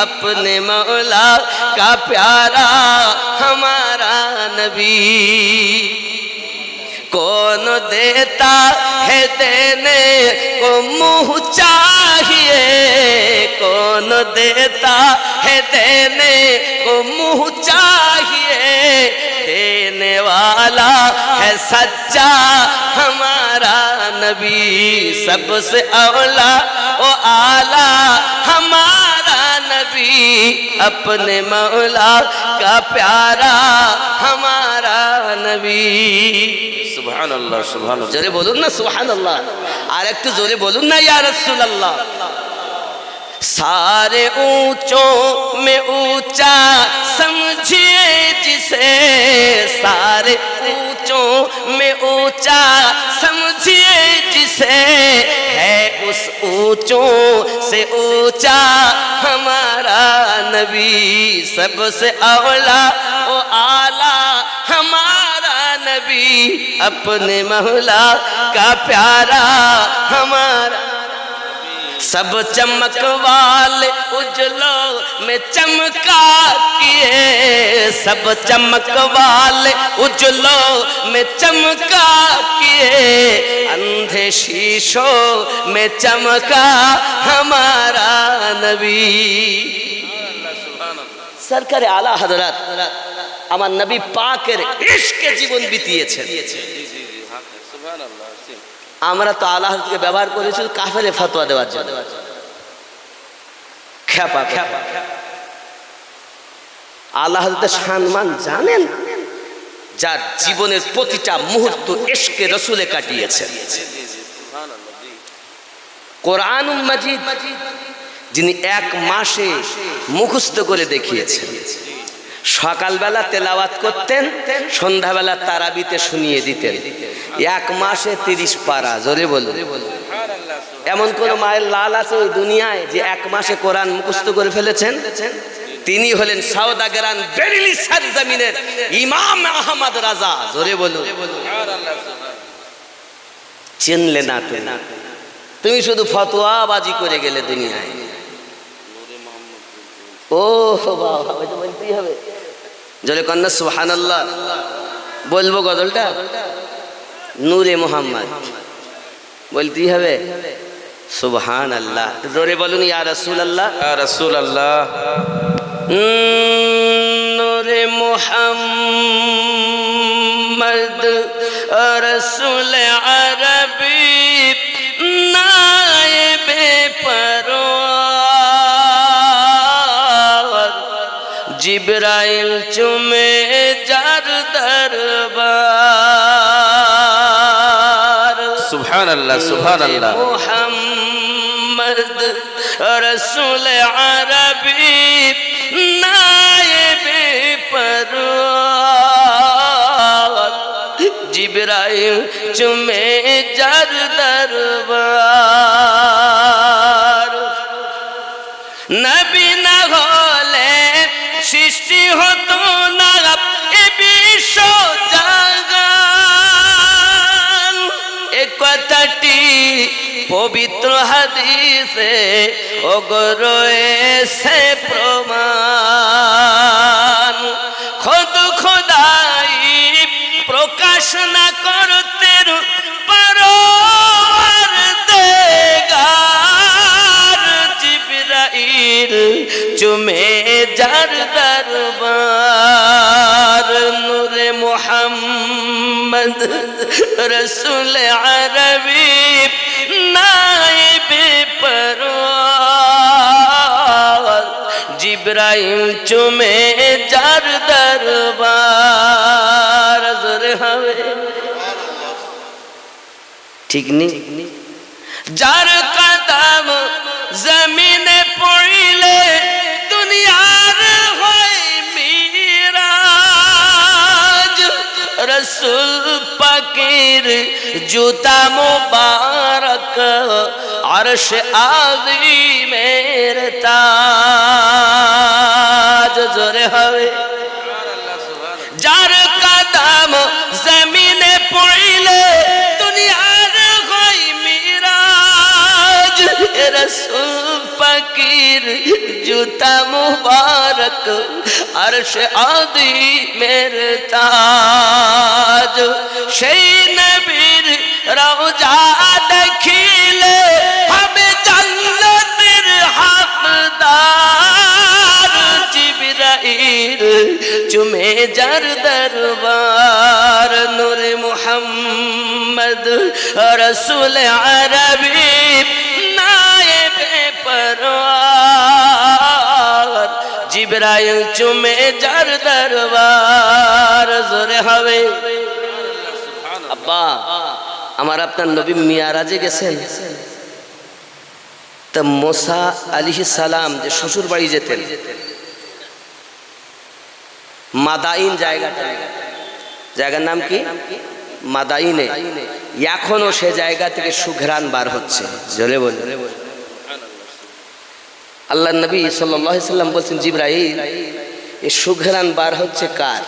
[SPEAKER 1] अपने मौला का प्यारा हमारा नबी कौन देता है देने को मुँह चाहिए, कौन देता है देने को मुँह चाहिए, देने वाला है सच्चा हमारा नबी सबसे औला ओ आला हमारा नबी अपने मौला का प्यारा हमारा नबी।
[SPEAKER 2] সুবহানাল্লাহ সুবহানাল্লাহ।
[SPEAKER 1] জোরে বলুন না সুবহানাল্লাহ, আর একটু জোরে বলুন না ইয়া রাসূলুল্লাহ। सारे ऊंचों में ऊंचा समझिए जिसे, सारे ऊंचों में ऊंचा समझिए जिसे, है उस ऊंचों से ऊंचा हमारा नबी सबसे औला ओ आला हमारा नबी अपने मौला का प्यारा हमारा। सब चमक वाले उजलों में चमका किए, सब चमक वाले उजलों में चमका किए, अंधे शीशों में चमका हमारा नबी। सरकारे आला हजरत আমার নবী পাকের ইশকে জীবন বিতিয়েছেন।
[SPEAKER 2] সুবহানাল্লাহ।
[SPEAKER 1] আমরা তো আল্লাহ হযরতকে ব্যবহার করেছি কাফেরে ফতোয়া দেওয়ার জন্য। খেপা খেপা আল্লাহ হযরতের সম্মান জানেন, যার জীবনের প্রতিটা মুহূর্ত ইশকে রাসূলে কাটিয়েছেন। কোরআনুল মাজিদ যিনি এক মাসে মুখস্থ করে দেখিয়েছেন, সকালবেলা তেলাওয়াত করতেন, সন্ধ্যাবেলা তারাবিতে শুনিয়ে দিতেন, এক মাসে 30 পারা। জোরে বলুন। এমন কোন মায়ের লাল আছে ওই দুনিয়ায় যে এক মাসে কোরআন মুখস্থ করে ফেলেছেন? তিনি হলেন সাউদাগরান বেরিলি সরজমিনের ইমাম আহমদ রাজা। জোরে বলুন। চিনলে না তুমি, শুধু ফতোয়াবাজি করে গেলে দুনিয়ায়। ও বাবা, এটা বলতেই হবে। জোরে কন্যা সুবহানাল্লাহ। বলবো গজলটা? নূরে মোহাম্মদ বলতেই হবে। সুবহানাল্লাহ। জোরে বলুন ইয়া রাসূলুল্লাহ।
[SPEAKER 2] ইয়া রাসূলুল্লাহ।
[SPEAKER 1] নূরে মোহাম্মদ রাসূল আরবী নায়েবে পরওয়ার, জিবরাইল চুমে যার দরবার।
[SPEAKER 2] সুবহানাল্লাহ সুবহানাল্লাহ।
[SPEAKER 1] মুহাম্মদ রাসূল আরবী নায়েবে পরওয়ার, জিবরাইল চুমে যার দরবার। নবী না হলে সৃষ্টি হতো না এ বিশ্ব জাগান, এ কথাটি পবিত্র হাদিসে রয়েছে প্রমাণ। খোদ খোদাই প্রকাশ না করতে পরওয়ারদিগার, জিবরাইল চুমে যার দরবার। নূরে মুহাম্মদ মোহাম্মদ রসুল আরবি নায়েবে পরওয়ার জিবরাইল চুমে যার দরবার জোরে হবে ঠিক নেই যার কদম জমিনে পড়িলে দুনিয়ার হয় মিরাজ রসুল পাকের জুতা মুবারক আরশ আযীমের তাজ জোরে হবে যার কদম জমিনে পড়িলে দুনিয়ার হয় মিরাজ রসুল পাকের জুতা মুবারক আরশ আযীমের তাজ সেই নবীর রওজা দেখিলে হবে জান্নাতের হকদার জিবরাইল চুমে যার দরবার নূরে মুহাম্মদ রসুল আরবি নায়েবে পরওয়ার জিবরাইল চুমে যার দরবার জোরে হবে আব্বা আমার আপনার নবী মিয়ারাজে গেছেন তা মুসা আলাইহিস সালাম যে শ্বশুর বাড়ি যেতেন মাদাইন জায়গার নাম কি মাদাইনে এখনো সে জায়গা থেকে সুঘ্রাণ বার হচ্ছে জোরে বল আল্লাহ নবী সাল্লাল্লাহু আলাইহি সাল্লাম বলছেন জিবরাইল এই সুঘ্রাণ বার হচ্ছে কার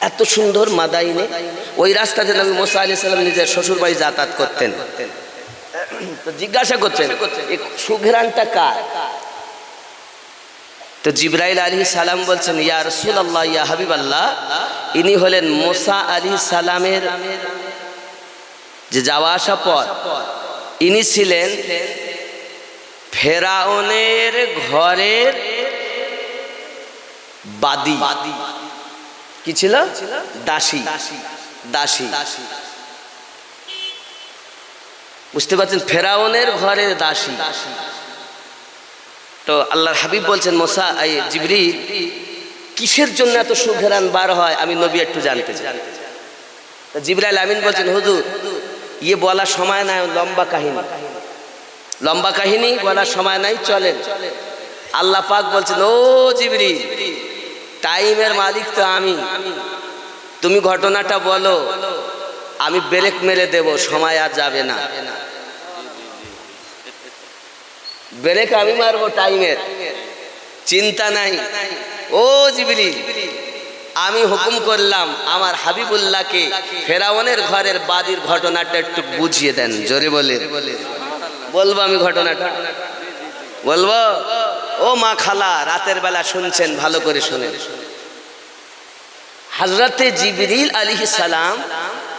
[SPEAKER 1] এত সুন্দর মাদাইনে ওই রাস্তাতে নবী মুসা আলাইহিস সালাম নিজের শ্বশুর বাড়ি যাতায়াত করতেন তো জিজ্ঞাসা করছেন এই সুঘ্রাণটা কার তো জিবরাইল আলাইহিস সালাম বলছেন ইয়া রাসূলুল্লাহ ইয়া হাবিবাল্লাহ ইনি হলেন মুসা আলাইহিস সালামের যে যাওয়া আসা পথ ইনি ছিলেন ফেরাউনের ঘরের বাদী কি ছিল দাসী বুঝতে পারছেন ফেরাউনের ঘরের দাসী তো আল্লাহর হাবিব বলছেন মুসা জিবরিল কিসের জন্য এত সুঘ্রাণ বার হয় আমি নবী একটু জানতে চাই জিবরাইল আমিন বলছেন হুজুর ইয়ে বলার সময় নাই লম্বা কাহিনী বলার সময় নাই চলেন আল্লাহ পাক বলছেন ও জিবরিল টাইমের মালিক তো আমি তুমি ঘটনাটা বলো আমি ব্রেক মেরে দেব সময় আর যাবে না ব্রেক আমি মারবো টাইমের চিন্তা নাই ও জিবরিল আমি হুকুম করলাম আমার হাবিবুল্লাহকে ফেরাউনের ঘরের বাদীর ঘটনাটা একটু বুঝিয়ে দেন জোরে বলে বলবো আমি ঘটনাটা বলবো ও মা খালা রাতের বেলা শুনছেন ভালো করে শুনেন হযরতে জিবরিল আলাইহিস সালাম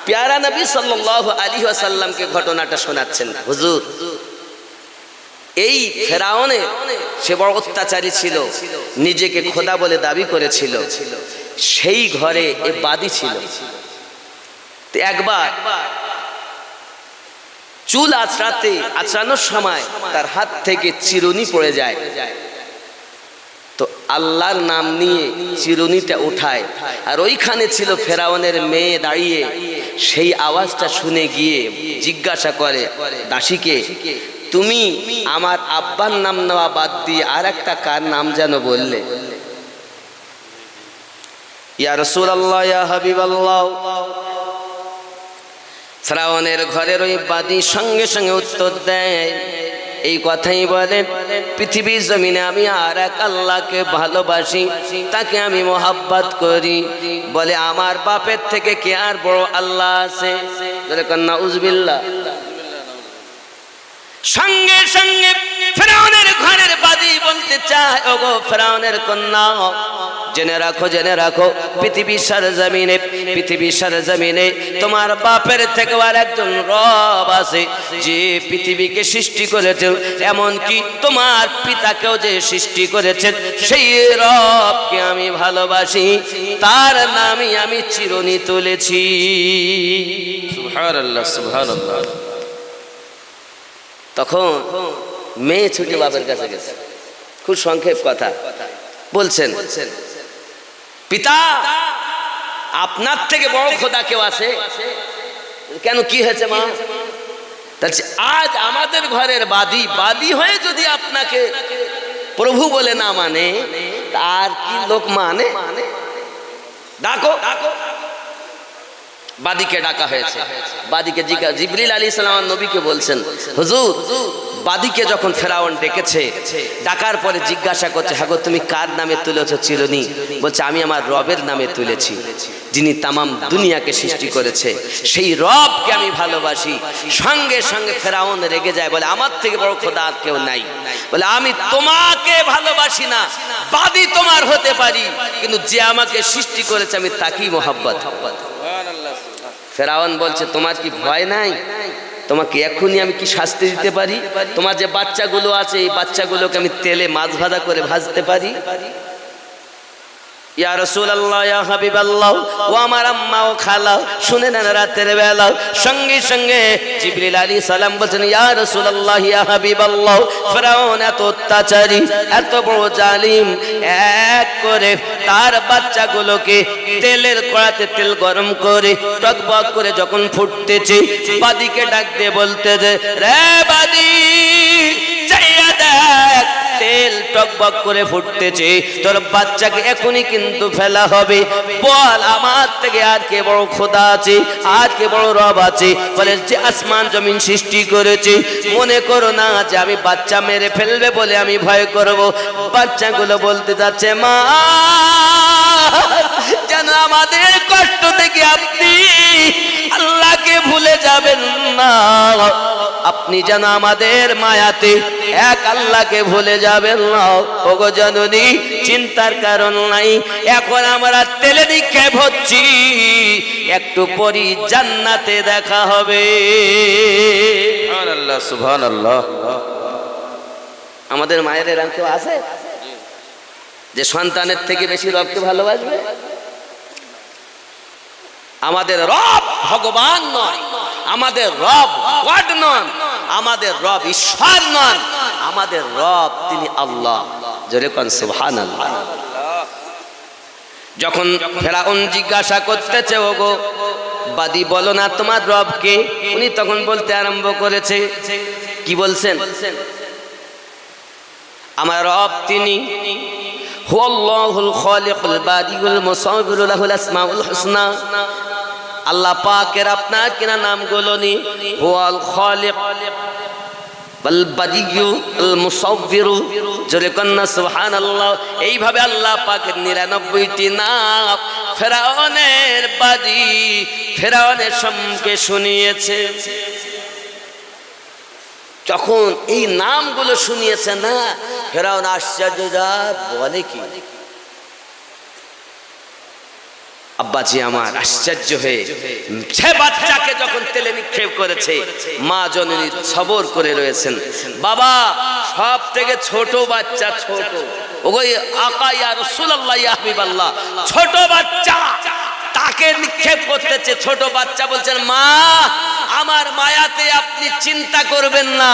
[SPEAKER 1] প্যারা নবী সাল্লাল্লাহু আলাইহি ওয়াসাল্লামকে ঘটনাটা শোনাচ্ছেন হুজুর এই ফেরাউনে সে বড় অত্যাচারী ছিল নিজেকে খোদা বলে দাবি করেছিল সেই ঘরে এ বাদী ছিল তো একবার চুল আঁচড়ানোর সময় তার হাত থেকে চিরুনি পড়ে যায় তো আল্লাহর নাম নিয়ে চিরুনিটা উঠায় আর ওইখানে ছিল ফেরাউনের মেয়ে দাঁড়িয়ে সেই আওয়াজটা শুনে গিয়ে জিজ্ঞাসা করে দাসীকে তুমি আমার আব্বার নাম নেওয়া বাদ দিয়ে আর একটা কার নাম যেন বললে ইয়া রাসূলুল্লাহ ইয়া হাবিবাল্লাহ ফেরাউনের ঘরের ওই বাদী সঙ্গে সঙ্গে উত্তর দেয় এই কথাই বলে পৃথিবীর জমিনে আমি আর এক আল্লাহকে ভালোবাসি তাকে আমি মোহাব্বত করি বলে আমার বাপের থেকে কে আর বড় আল্লাহ আছে নাউজুবিল্লাহ সঙ্গে সঙ্গে ফেরাউনের ঘরের বাদী বলতে চায় ওগো ফেরাউনের কন্যা জেনে রাখো পৃথিবীর সরজমিনে তোমার বাপের থেকে আর একজন রব আছে যে পৃথিবীকে সৃষ্টি করেছেন, এমনকি তোমার পিতাকেও যে সৃষ্টি করেছেন সেই রবকে আমি ভালোবাসি, তার নামই আমি চিরুনি তুলেছি।
[SPEAKER 2] সুবহানাল্লাহ সুবহানাল্লাহ।
[SPEAKER 1] তখন মেয়ে ছুটে বাপের কাছে গেছে, খুব সংক্ষেপ কথা বলছেন, পিতা আপনার থেকে বড় খোদা কেউ আছে? কেন, কি হয়েছে মা? আজ আমাদের ঘরের বাদী হয়ে যদি আপনাকে প্রভু বলে না মানে, তার কি লোক মানে? ডাকো। বাদীকে ডাকা হয়েছে। বাদীকে জিবরিল আলাইহিস সালাম নবীকে বলছেন, হুজুর বাদীকে যখন ফেরাউন ডেকেছে, ডাকার পরে জিজ্ঞাসা করছে, হ্যাঁ গো তুমি কার নামে তুলেছো চিরুনি? বলছে আমি আমার রবের নামে তুলেছি, যিনি তামাম দুনিয়াকে সৃষ্টি করেছে, সেই রবকে আমি ভালোবাসি। সঙ্গে সঙ্গে ফেরাউন রেগে যায়, বলে আমার থেকে বড় খোদা আর কেউ নাই। বলে আমি তোমাকে ভালোবাসি না, বাদী তোমার হতে পারি, কিন্তু যে আমাকে সৃষ্টি করেছে আমি তাকেই মোহাব্বত। ফেরাউন বলছে তোমার কি ভয় নাই? তোমাকে এখনই আমি কি শাস্তি দিতে পারি? তোমার যে বাচ্চাগুলো আছে এই বাচ্চাগুলোকে আমি তেলে মাছ ভাজা করে ভাজতে পারি। ইয়া রাসূলুল্লাহ, ইয়া হাবিবাল্লাহ, ও আমার আম্মা ও খালা, শুনে নেন রাতের বেলা সঙ্গে সঙ্গে জিবরিল আলাইহিস সালাম বলেন, ইয়া রাসূলুল্লাহ, ইয়া হাবিবাল্লাহ, ফেরাউন এত অত্যাচারী, এত বড় জালিম, এক করে তার বাচ্চাগুলোকে তেলের কড়াতে তেল গরম করে টকবক করে যখন ফুটতেছে, বাদীকে ডাক দিয়ে বলতেছে, রে বাদী চাইয়া দেখ, তেল টকবক করে ফুটতেছে, তোর বাচ্চাকে এখনই কিন্তু ফেলা হবে। বল আমার থেকে আর কে বড় খোদা আছে, আর কে বড় রব আছে? বলে যে আসমান জমিন সৃষ্টি করেছে। মনে করো না যে আমি বাচ্চা মেরে ফেলবে বলে আমি ভয় করব। বাচ্চাগুলো বলতে যাচ্ছে, মা যেন আমাদের কষ্ট থেকে আপনি আল্লাহকে ভুলে যাবেন না, আপনি যেন আমাদের মায়াতে এক আল্লাহকে ভুলে যাবেন না। ওগো জননী, চিন্তার কারণ নাই, এখন আমরা তেলে নিক্ষেপ হচ্ছি, একটু পরই জান্নাতে দেখা হবে।
[SPEAKER 2] সুবহানাল্লাহ সুবহানাল্লাহ।
[SPEAKER 1] আমাদের মায়ের এরকম কেউ আছে যে সন্তানের থেকে বেশি রবকে ভালোবাসবে? আমাদের রব ভগবান নয়, আমাদের রব গড নন, আমাদের রব ঈশ্বর নন, আমাদের রব তিনি আল্লাহ। জোরে কোন সুবহানাল্লাহ। যখন ফেরাউন জিজ্ঞাসা করতেছে, ওগো বাদী বলো না তোমার রবকে, উনি তখন বলতে আরম্ভ করেছে, কি বলছেন? আমার রব তিনি হুয়াল্লাহুল খালিকুল বাদিউল মুসাউবিরু লাহুল আসমাউল হুসনা। আল্লাহ পাকের আপনার কিনা নামগুলো নি, হুয়াল খালিক ওয়াল বাদিউ আল মুসাউবিরু, জোরে কন্না সুবহানাল্লাহ। এইভাবে আল্লাহ পাকের 99টি নাম ফেরাউনের বাদী ফেরাউনের সম্মুখে শুনিয়েছে। যখন এই নামগুলো শুনিয়েছে না, ফেরাউন আশ্চর্য, বলে কি? আব্বাজি আমার আশ্চর্য হয়ে সে বাচ্চাকে যখন তেলে নিক্ষেপ করেছে, মা জননী সবর করে রয়েছেন। বাবা সব থেকে ছোট বাচ্চা, ছোট ওই আকা ইয়া রাসূলুল্লাহ ইয়া হাবিবাল্লাহ, ছোট বাচ্চা তাকে নিক্ষেপ করতেছে। ছোট বাচ্চা বলছেন, মা আমার মায়াতে আপনি চিন্তা করবেন না,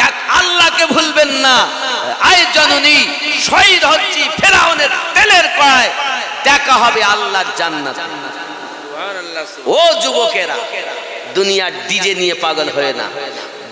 [SPEAKER 1] এক আল্লাহকে ভুলবেন না। আয় জননী, শহীদ হচ্ছি ফেরাউনের তেলের কড়ায়, দেখা হবে আল্লাহর জান্নাত। ও যুবকেরা, দুনিয়ার ডিজে নিয়ে পাগল হয়ে না।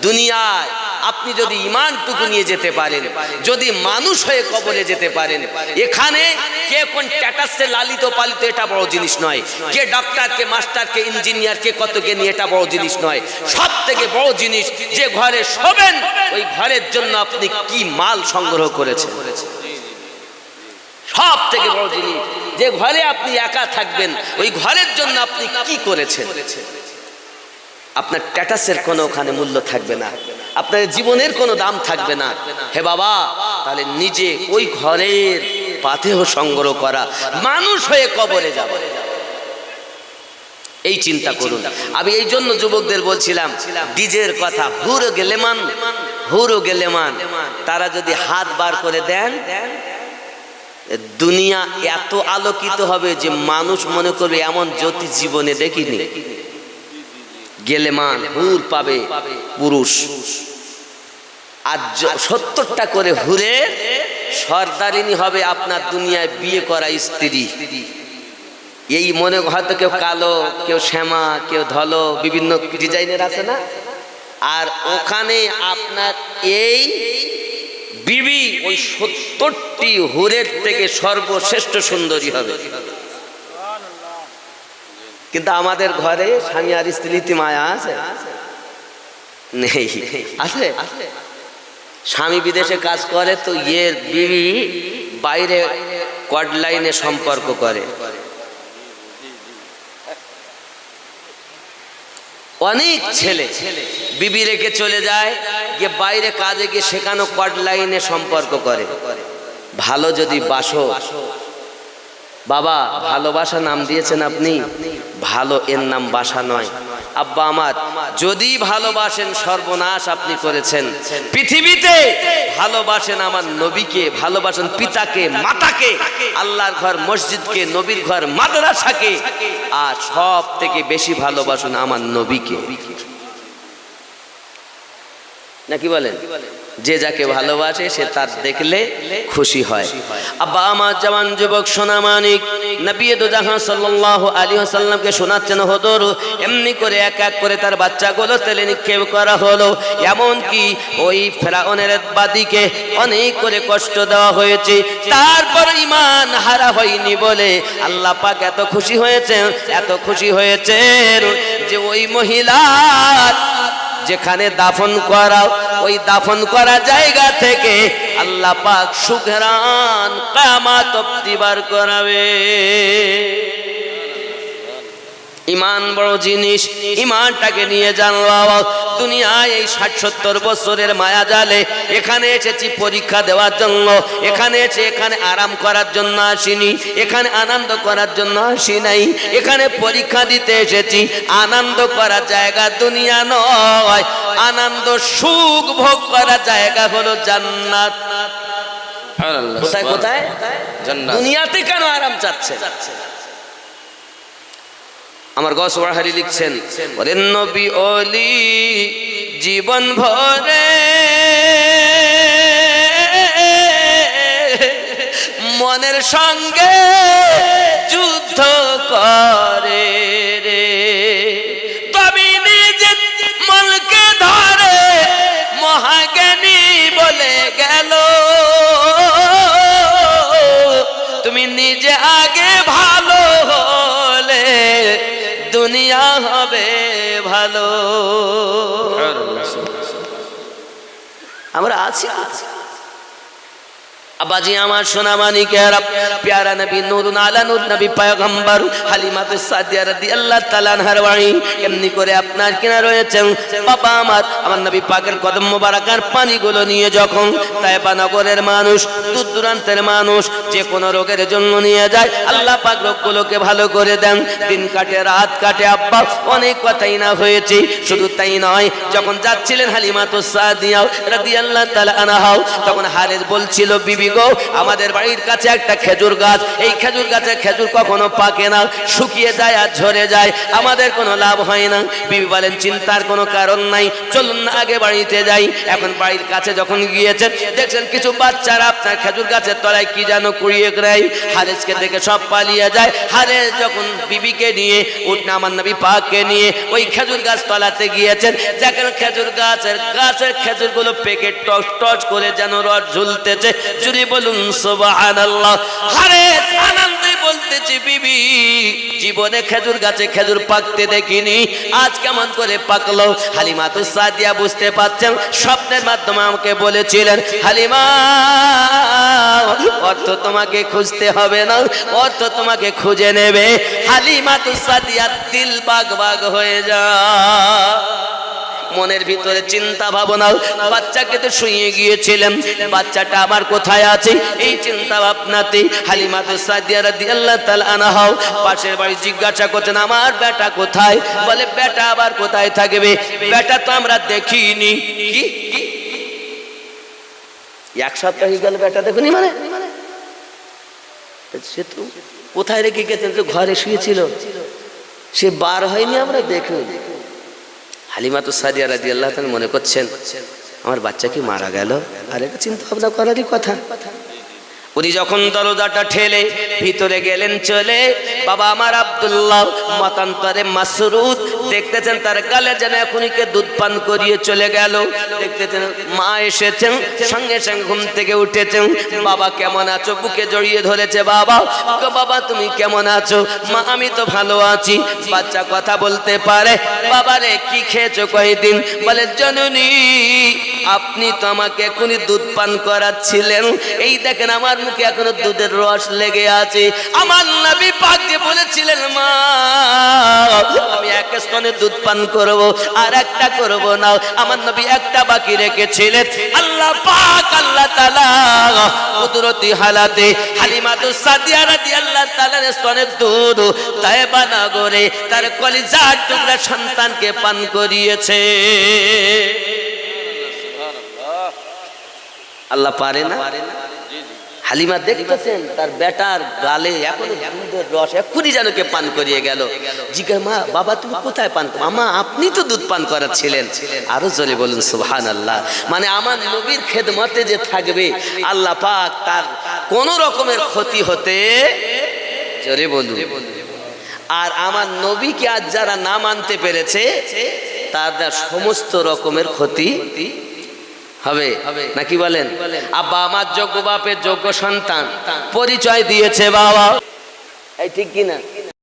[SPEAKER 1] দুনিয়ায় আপনি যদি ঈমানটুকু নিয়ে যেতে পারেন, যদি মানুষ হয়ে কবরে যেতে পারেন, এখানে কে কোন স্ট্যাটাসে লালিত পালিত এটা বড় জিনিস নয়, কে ডক্টর, কে মাস্টার, কে ইঞ্জিনিয়ার, কে কত জ্ঞানী এটা বড় জিনিস নয়। সব থেকে বড় জিনিস যে ঘরে শোবেন ওই ঘরের জন্য আপনি কি মাল সংগ্রহ করেছেন। সব থেকে বড় জিনিস যে ঘরে আপনি একা থাকবেন ওই ঘরের জন্য আপনি কি করেছেন। আপনার স্ট্যাটাসের কোনো ওখানে মূল্য থাকবে না, আপনার জীবনের কোনো দাম থাকবে না। হে বাবা, তাহলে নিজে ওই ঘরের পাথেহ সংগ্রহ করা, মানুষ হয়ে কবরে যাব, এই চিন্তা করুন। আমি এই জন্য যুবকদের বলছিলাম ডিজের কথা, হুরো গেলেমান, হুরো গেলেমান, তারা যদি হাত বার করে দেন দুনিয়া এত আলোকিত হবে যে মানুষ মনে করবে এমন জ্যোতি জীবনে দেখিনি। গেলেমান হুর পাবে পুরুষ, আর 70টা করে হুরে সর্দারিনী হবে আপনার দুনিয়ায় বিয়ে করা স্ত্রী। এই মনে হয়তো কেউ কালো, কেউ শ্যামা, কেউ ধলো, বিভিন্ন ডিজাইনের আছে না, আর ওখানে আপনার এই বিবি ওই 70টি হুরের থেকে সর্বশ্রেষ্ঠ সুন্দরী হবে। কিন্তু আমাদের ঘরে স্বামী আর স্ত্রীতে মায়া আছে নেই, আছে? স্বামী বিদেশে কাজ করে তো এর বিবি বাইরে কড লাইনে সম্পর্ক করে। অনেক ছেলে বিবি রেখে চলে যায়, গিয়ে বাইরে কাজে গিয়ে সেখানে কড লাইনে সম্পর্ক করে। ভালো যদি বাসো, বাবা ভালোবাসা নাম দিয়েছেন আপনি, ভালো এর নাম বাসা নয়। আব্বা আমার যদি ভালোবাসেন সর্বনাশ আপনি করেছেন। পৃথিবীতে ভালোবাসেন আমার নবীকে, ভালোবাসেন পিতাকে, মাতাকে, আল্লাহর ঘর মসজিদকে, নবীর ঘর মাদ্রাসাকে, আর সব থেকে বেশি ভালোবাসুন আমার নবীকে। নাকি বলেন? যে যাকে ভালোবাসে সে তার দেখলে খুশি হয়। আব্বা আমার জওয়ান যুবক সোনা মানিক নবী দো জাহান সাল্লাল্লাহু আলাইহি ওয়াসাল্লামকে শোনাচ্ছেন, হুজুর এমনি করে এক এক করে তার বাচ্চাগুলো তেলে নিক্ষেপ করা হলো, এমন কি ওই ফেরাউনের বাদীকে অনেক করে কষ্ট দেওয়া হয়েছে, তারপর ঈমান হারা হয়নি বলে আল্লাহ পাক এত খুশি হয়েছেন, এত খুশি হয়েছেন যে ওই মহিলার যেখানে দাফন করা, ওই দাফন করা জায়গা থেকে আল্লাহ পাক সুঘরান কিয়ামত অবধি বার করাবে। ঈমান বড় জিনিস, ঈমানটাকে নিয়ে জানলাম। দুনিয়ায় এই 60-70 বছরের মায়া জালে এখানে এসেছি পরীক্ষা দেওয়ার জন্য, এখানে আরাম করার জন্য আসিনি, এখানে আনন্দ করার জন্য আসি নাই, এখানে পরীক্ষা দিতে এসেছি। আনন্দ করার জায়গা দুনিয়া নয়, আনন্দ সুখ ভোগ করার জায়গা হলো জান্নাত। কোথায় কোথায়? জান্নাত। দুনিয়াতে কেন আরাম চাচ্ছে? আমার গসওয়াহারি লিখছেন, ওরে নবী ওলি জীবন ভরে মনের সঙ্গে যুদ্ধ করে রে, তবে নিজে মনকে ধরে মহাজ্ঞানী বলে গেল, তুমি নিজে আগে ভালো হলে দুনিয়া হবে ভালো। আমরা আছি আবাজি আমার সোনা মানিকেরা, প্যারা নবী নূরুন আলা নূর নবী পয়গম্বর হালিমাতুস সাদিয়া রাদিয়াল্লাহু তাআলা আনহার বাড়ি এমনি করে আপনার কিনা রয়েছেন। বাবা আমার নবী পাকের কদম মোবারকার পানিগুলো নিয়ে যখন তায়েবা নগরের মানুষ, দূর দূরান্তের মানুষ যে কোনো রোগের জন্য নিয়ে যায়, আল্লাহ পাক রোগগুলোকে ভালো করে দেন। দিন কাটে রাত কাটে, আব্বা অনেক কথাই না হয়েছে। শুধু তাই নয়, যখন যাচ্ছিলেন হালিমাতুস সাদিয়া রাদিয়াল্লাহু তাআলা আনহা, তখন হারেস বলছিল, বিবি গো আমাদের বাড়ির কাছে একটা খেজুর গাছ, এই খেজুর গাছে খেজুর কখনো পাকে না, শুকিয়ে যায় আর ঝরে যায়, আমাদের কোনো লাভ হয় না। বিবি বলেন চিন্তার কোনো কারণ নাই, চলুন না আগে বাড়িতে যাই। এখন বাড়ির কাছে যখন গিয়েছেন দেখছেন কিছু বাচ্চারা আপনার খেজুর গাছের তলায় কি যেন কুড়িয়ে নেয়। হারেসকে দেখে সব পালিয়ে যায়। হারেস যখন বিবিকে নিয়ে উঠনা আমার নবী পাককে নিয়ে ওই খেজুর গাছ তলাতে গিয়েছেন, দেখেন খেজুর গাছের খেজুরগুলো পেকে টস টস করে যেন রড ঝুলতেছে। জুরি বলুন সুবহানাল্লাহ। হারেস আনন্দে বলতেছে, বিবি জীবনে খেজুর গাছে খেজুর পাকতে দেখিনি, আজ কেমন করে পাকলো। হালিমাতুস সাদিয়া বুঝতে পারছেন, স্বপ্নের মাধ্যমে আমাকে বলেছিলেন, হালিমা অর্থ তোমাকে খুঁজতে হবে না, অর্থ তোমাকে খুঁজে নেবে। হালিমাতুস সাদিয়ার দিল বাগ বাগ হয়ে যায়, মনের ভিতরে চিন্তা ভাবনা, বাচ্চাকে তো শুইয়ে গিয়েছিলেন, বাচ্চাটা আমার কোথায় আছে এই চিন্তা ভাবনাতে হালিমাতু সাদিয়া রাদিয়াল্লাহু তাআলা আনহা পাশের বাড়ি জিজ্ঞাসা করছেন আমার বেটা কোথায়? বলে বেটা আবার কোথায় থাকবে, বেটা তো আমরা দেখিনি। কি এক সপ্তাহ হয়ে গেল বেটা দেখুনি, মানে সে তো কোথায় রেখে গেছেন? তো ঘরে শুয়েছিল, সে বার হয়নি, আমরা দেখুন। হালিমাতু সাদিয়া রাদিয়াল্লাহু তাআলা মনে করছেন আমার বাচ্চা কি মারা গেল? আর এটা চিন্তা ভাবনা করারই কথা। উনি যখন দরজাটা ঠেলে ভিতরে গেলেন চলে, বাবা আমার আব্দুল্লাহ মতান্তরে মাসরুদ দেখতেছেন তার গালে যেন এখনইকে দুধ পান করিয়ে চলে গেল। দেখতেছেন মা এসেছেন, সঙ্গে সঙ্গে ঘুম থেকে উঠেছেন, বাবা কেমন আছো বুকে জড়িয়ে ধরেছে। বাবা বাবা তুমি কেমন আছো? মা আমি তো ভালো আছি। বাচ্চা কথা বলতে পারে। বাবা রে কি খেয়েছো কয়দিন? বলে জননী আপনি তো আমাকে এখনই দুধ পান করাচ্ছিলেন, এই দেখেন আমার মুখে এখনো দুধের রস লেগে আছে। আমার নবী পাক যে বলেছিলেন মা আমি এক স্তনে দুধ পান করব আর একটা করব না, আমার নবী একটা বাকি রেখেছিলেন। আল্লাহ পাক আল্লাহ তাআলা কুদরতি হালাতে হালিমাতু সাদিয়া রাদিয়াল্লাহু তাআলার স্তনের দুধ তায়েবা নগরে তার কলিজার টুকরা সন্তানকে পান করিয়েছে। আল্লাহ পারে না? হালিমা দেখতেছেন তার বেটার গালে এখনো দুধের রস এক্ষুনি যেন কে পান করিয়ে গেল। জিজ্ঞাসা মা বাবা তুমি কোথায় পান? আমা আপনি তো দুধ পান করাচ্ছিলেন। আরো জোরে বলুন সুবহানাল্লাহ। মানে আমার নবীর খেদমতে যে থাকবে আল্লাহ পাক তার কোন রকমের ক্ষতি হতে, জোরে বলুন। আর আমার নবীকে আজ যারা না মানতে পেরেছে তাদের সমস্ত রকমের ক্ষতি হবে নাকি বলেন? আব্বা আমার যোগ্য বাপের যোগ্য সন্তান পরিচয় দিয়েছে বাবা, এই ঠিক কিনা?